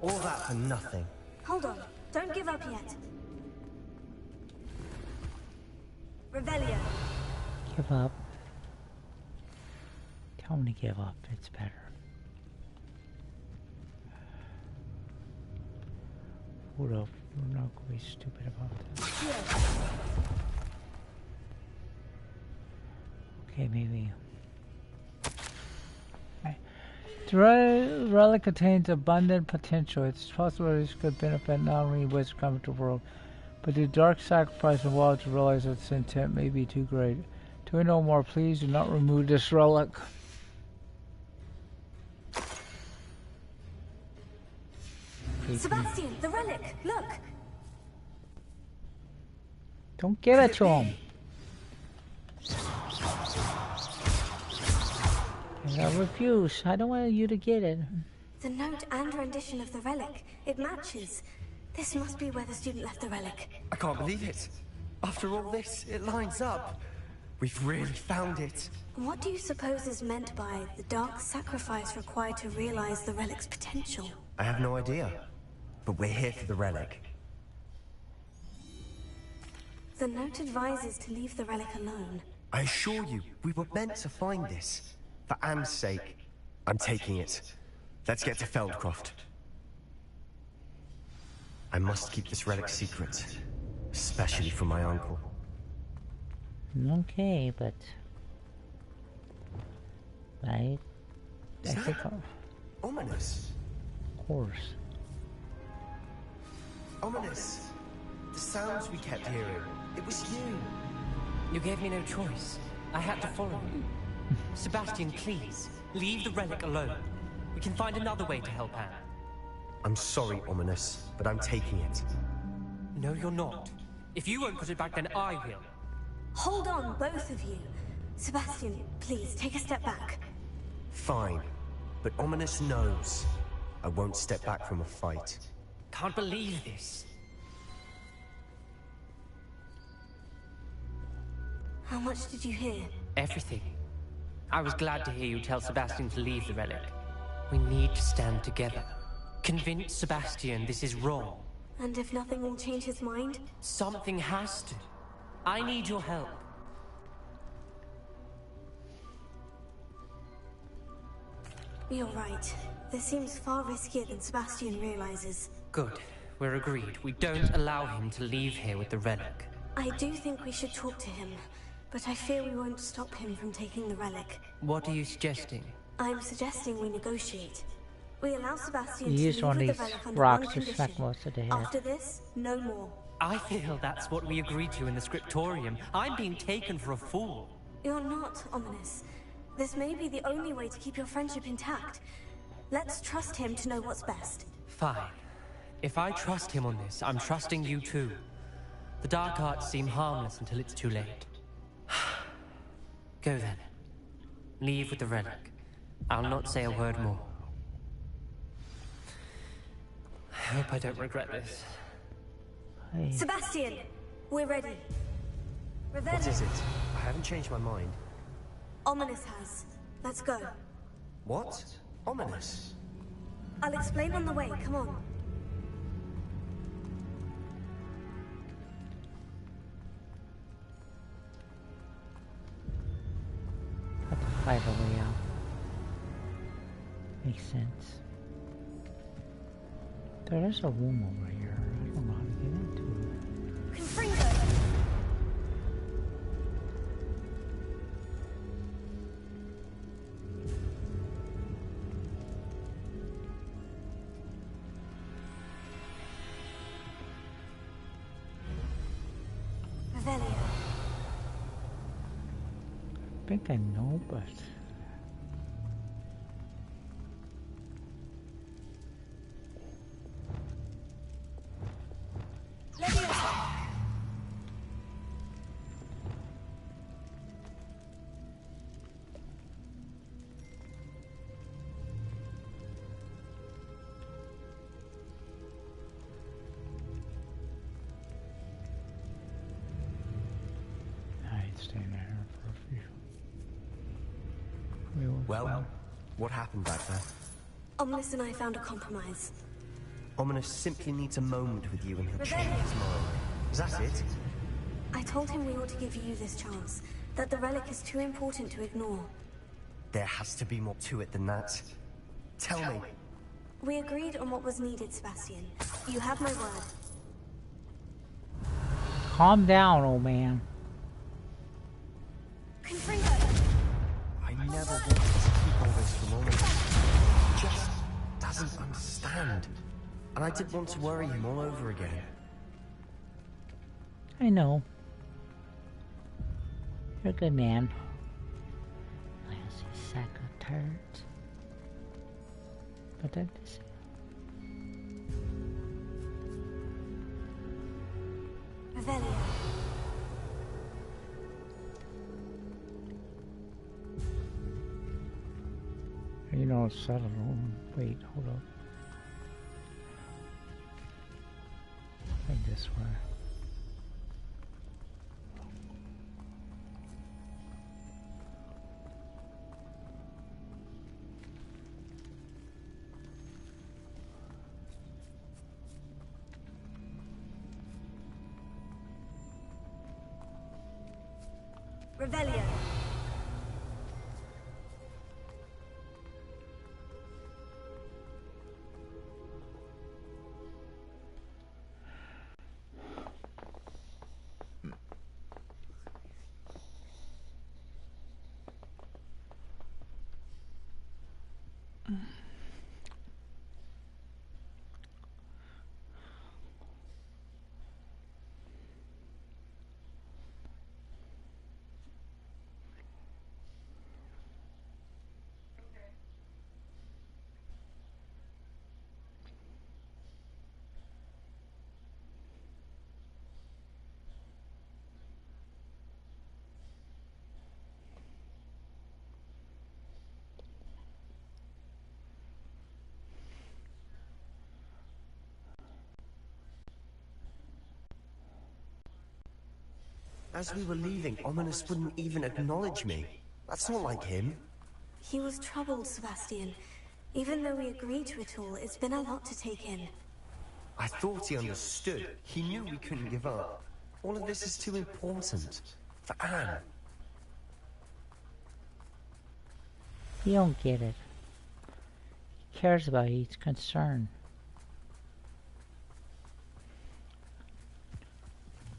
All that for nothing. Hold on. Don't give up yet. Revelio. Give up. Tell me to give up. It's better. Hold up. We're not going to be stupid about this. Okay, maybe. The relic contains abundant potential. It's possible this could benefit not only Wizards coming to the world, but the dark sacrifice involved to realize its intent may be too great. To know more, please do not remove this relic. Sebastian, the relic! Look! Don't give it to him. I refuse. I don't want you to get it. The note and rendition of the relic. It matches. This must be where the student left the relic. I can't believe it. After all this, it lines up. We've really found it. What do you suppose is meant by the dark sacrifice required to realize the relic's potential? I have no idea. But we're here for the relic. The note advises to leave the relic alone. I assure you, we were meant to find this. For Anne's sake, I'm taking it. Let's get to Feldcroft. I must keep this relic secret. Especially from my uncle. Okay, but... I think... Ominous. Of course. Ominous. The sounds we kept hearing. It was you. You gave me no choice. I had to follow you. Sebastian, please, leave the relic alone. We can find another way to help Anne. I'm sorry, Ominous, but I'm taking it. No, you're not. If you won't put it back, then I will. Hold on, both of you. Sebastian, please, take a step back. Fine. But Ominous knows I won't step back from a fight. Can't believe this. How much did you hear? Everything. I was glad to hear you tell Sebastian to leave the relic. We need to stand together. Convince Sebastian this is wrong. And if nothing will change his mind? Something has to. I need your help. You're right. This seems far riskier than Sebastian realizes. Good. We're agreed. We don't allow him to leave here with the relic. I do think we should talk to him, but I fear we won't stop him from taking the relic. What are you suggesting? I'm suggesting we negotiate. We allow Sebastian You to use leave one of with the these relic under rocks one to condition. smack most of the head. After this, no more. I feel that's what we agreed to in the scriptorium. I'm being taken for a fool. You're not, Ominous. This may be the only way to keep your friendship intact. Let's trust him to know what's best. Fine. If I trust him on this, I'm trusting you too. The dark arts seem harmless until it's too late. Go then. Leave with the relic. I'll not say a word more. I hope I don't regret this. Hey. Sebastian! We're ready. Revelio. What is it? I haven't changed my mind. Ominous has. Let's go. What? Ominous? I'll explain on the way, come on. Have to fight a way out. Makes sense. There is a room over here. I don't know how to get into it. Confringo! Revelio. I think I know, but... Staying there for a few. Well, what happened back there? Ominous and I found a compromise. Ominous simply needs a moment with you and he'll change his mind. Is that it? I told him we ought to give you this chance, that the relic is too important to ignore. There has to be more to it than that. Tell me. We agreed on what was needed, Sebastian. You have my word. Calm down, old man. Confringo! I never wanted to keep all this from Ominous. He just doesn't understand. And I didn't want to worry him all over again. I know. You're a good man. Lazy sack of turds. But that is... know it's settled. Wait, hold up. I think this way. Revelio. As we were leaving, Ominous wouldn't even acknowledge me. That's not like him. He was troubled, Sebastian. Even though we agreed to it all, it's been a lot to take in. I thought he understood. He knew we couldn't give up. All of this is too important. For Anne. You don't get it. He cares about you. He's concerned.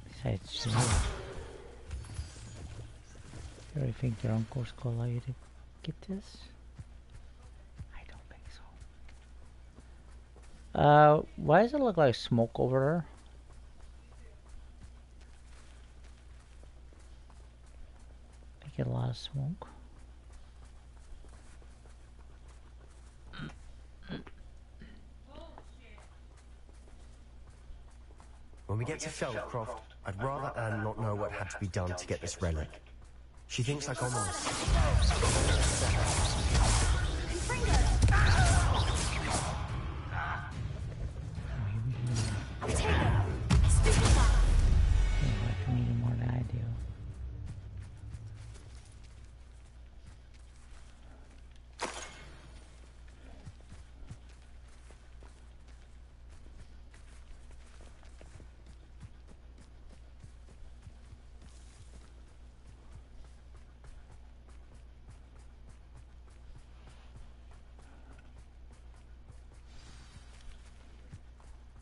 Besides, you really think your uncle's gonna allow you to get this? I don't think so. Why does it look like smoke over there? I get a lot of smoke. When we get to Feldcroft, I'd rather Anne not know what had to be done to get this relic. She thinks like Ominous. More than I do.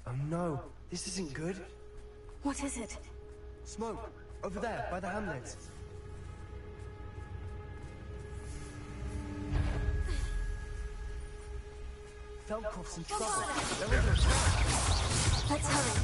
Oh no, this isn't good. What is it? Smoke, over there, by the hamlet. Feldcroft's in trouble. They're under attack. Let's hurry.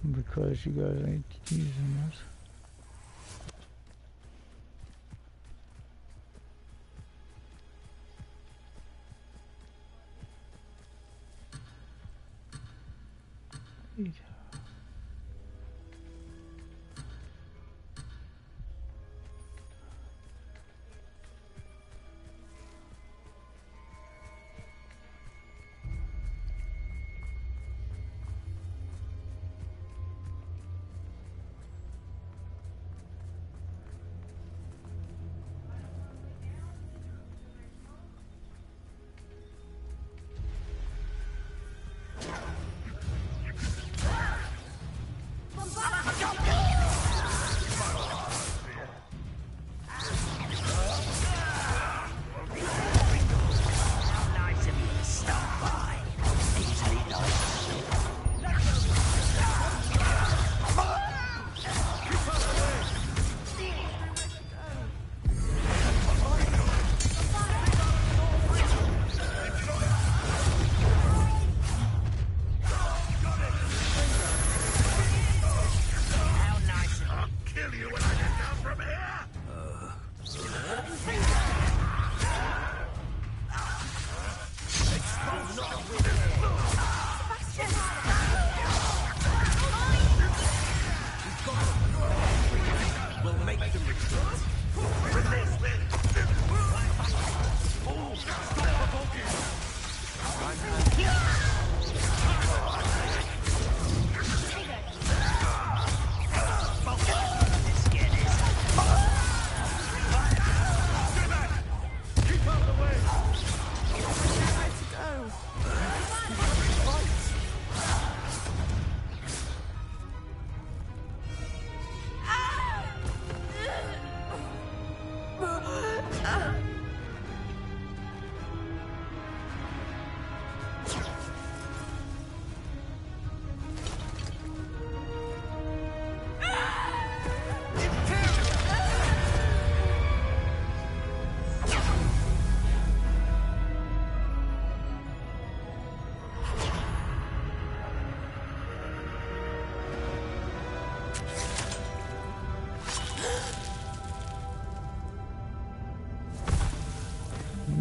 Because you guys ain't using this.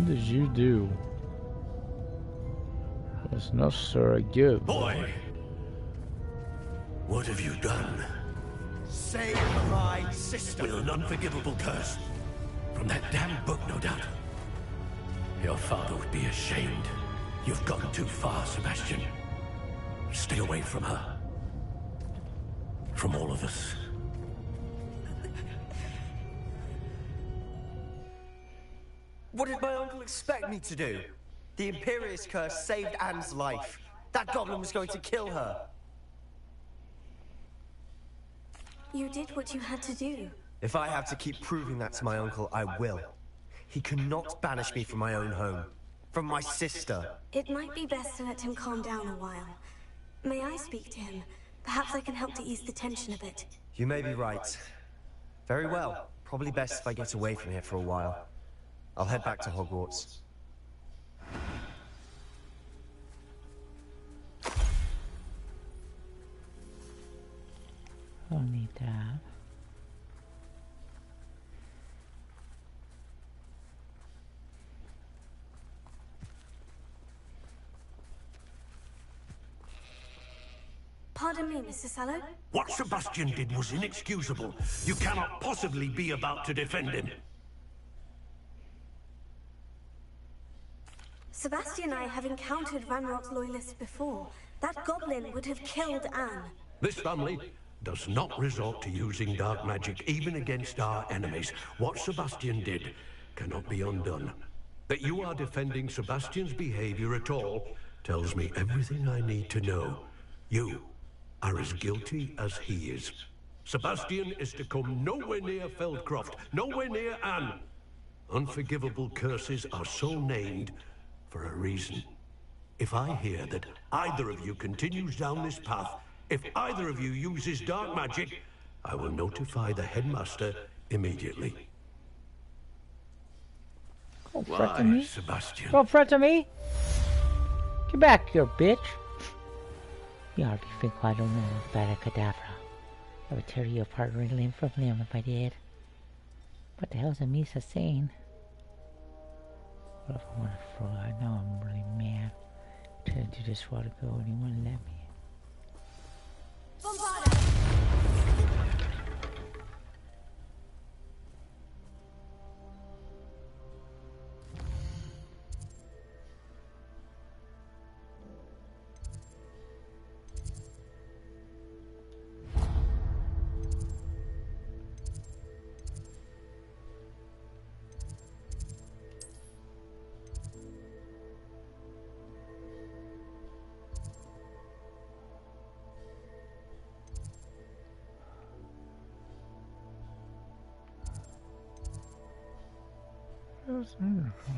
What did you do? It's necessary give. Boy! What have you done? Save my sister. With an unforgivable curse. From that damn book, no doubt. Your father would be ashamed. You've gone too far, Sebastian. Stay away from her. From all of us. What did my uncle expect me to do? The Imperious curse saved Anne's life. That goblin was going to kill her. You did what you had to do. If I have to keep proving that to my uncle, I will. He cannot banish me from my own home. From my sister. It might be best to let him calm down a while. May I speak to him? Perhaps I can help to ease the tension a bit. You may be right. Very well. Probably best if I get away from here for a while. I'll head back to Hogwarts. I'll need that. Pardon me, Mr. Sallow. What Sebastian did was inexcusable. You cannot possibly be about to defend him. Sebastian and I have encountered Ranrock's loyalists before. That goblin would have killed Anne. This family does not resort to using dark magic even against our enemies. What Sebastian did cannot be undone. That you are defending Sebastian's behavior at all tells me everything I need to know. You are as guilty as he is. Sebastian is to come nowhere near Feldcroft, nowhere near Anne. Unforgivable curses are so named for a reason. If I hear that either of you continues down this path, if either of you uses dark magic, I will notify the headmaster immediately. Don't fret to me. Sebastian? Don't fret to me. Get back here, bitch. You already think I don't know about a cadaver. I would tear you apart right limb from limb if I did. What the hell is a Misa saying? What if I want to throw? I know I'm really mad. I'm trying to do this while ago and he wouldn't let me. That's wonderful.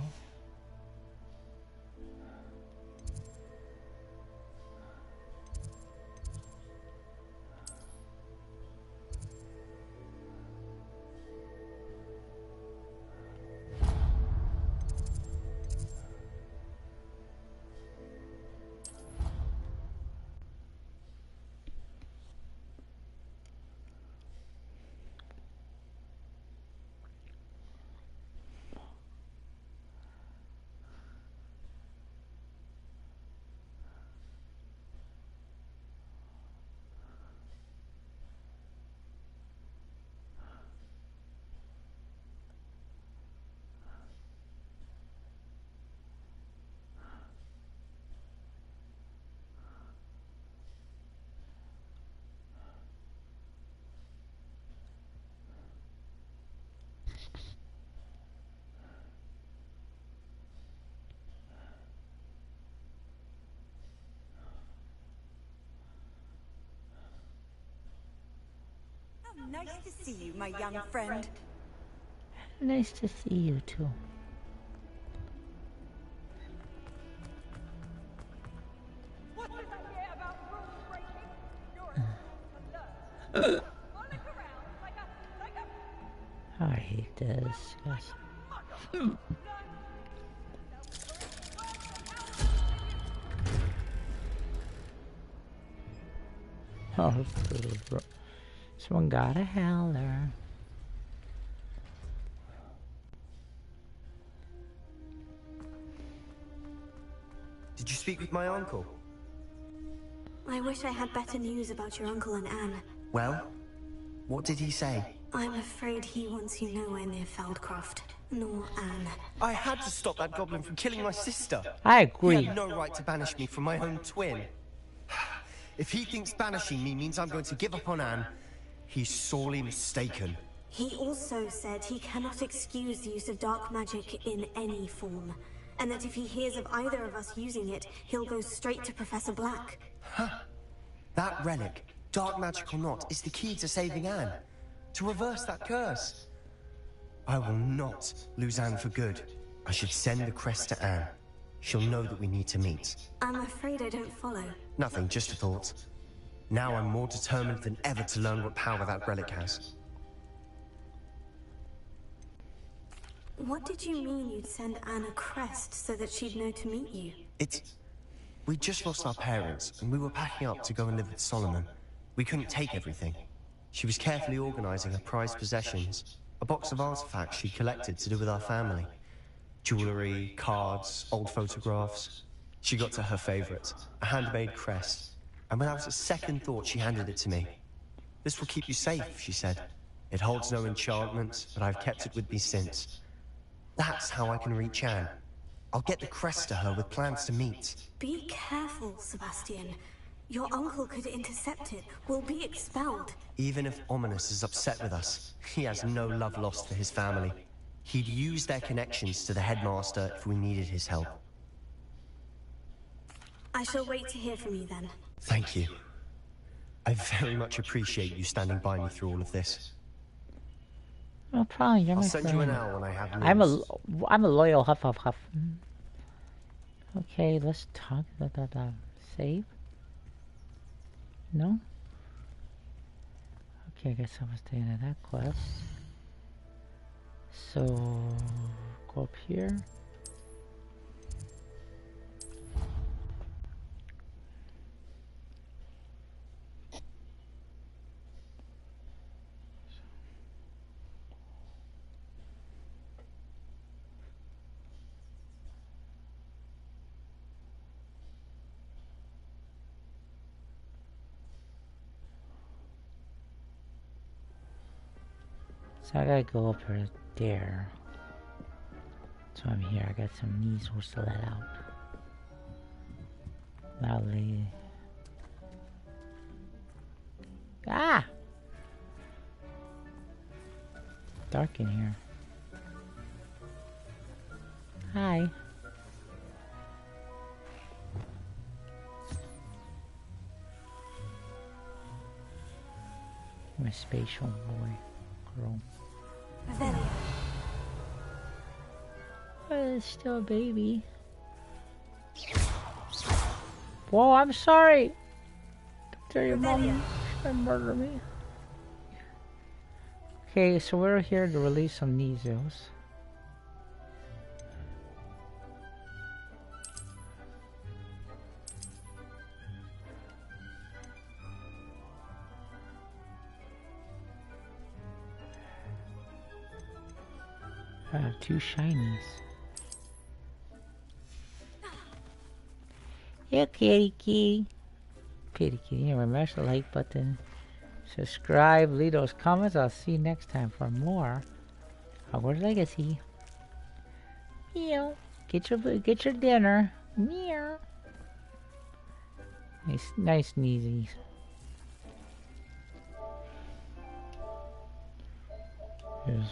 Nice to see you, my young friend. Nice to see you too. What's this idea about rules breaking? You're I hate this. Yes. Oh, someone got a howler. Did you speak with my uncle? I wish I had better news about your uncle and Anne. Well, what did he say? I'm afraid he wants you nowhere near Feldcroft, nor Anne. I had to stop that goblin from killing my sister. I agree. He had no right to banish me from my own twin. If he thinks banishing me means I'm going to give up on Anne, he's sorely mistaken. He also said he cannot excuse the use of dark magic in any form, and that if he hears of either of us using it, he'll go straight to Professor Black. Huh. That relic, dark magic or not, is the key to saving Anne. To reverse that curse. I will not lose Anne for good. I should send the crest to Anne. She'll know that we need to meet. I'm afraid I don't follow. Nothing, just a thought. Now I'm more determined than ever to learn what power that relic has. What did you mean you'd send Anne a crest so that she'd know to meet you? We just lost our parents, and we were packing up to go and live with Solomon. We couldn't take everything. She was carefully organizing her prized possessions, a box of artifacts she collected to do with our family. Jewelry, cards, old photographs. She got to her favorite, a handmade crest, and without a second thought she handed it to me. This will keep you safe, she said. It holds no enchantment, but I've kept it with me since. That's how I can reach Anne. I'll get the crest to her with plans to meet. Be careful, Sebastian. Your uncle could intercept it. We'll be expelled. Even if Ominous is upset with us, he has no love lost for his family. He'd use their connections to the headmaster if we needed his help. I shall wait to hear from you then. Thank you. I very much appreciate you standing by me through all of this. No problem, you're I'll my send friend. you an hour when I have news. I'm a loyal Hufflepuff. Okay, let's talk. Save? No? Okay, I guess I was staying at that quest. So, go up here. So I gotta go up right there. So I'm here. I got some measles to let out. Loudly. Ah! Dark in here. Hi. My spatial boy. Girl. It's still a baby. Whoa, I'm sorry. Don't tell your mom she's gonna murder me. Okay, so we're here to release some Nezos. I have 2 shinies. Hey, kitty kitty. Kitty kitty. Anyway, mash the like button. Subscribe. Leave those comments. I'll see you next time for more Hogwarts Legacy. Meow. Get your dinner. Meow. Nice sneezies. Yes.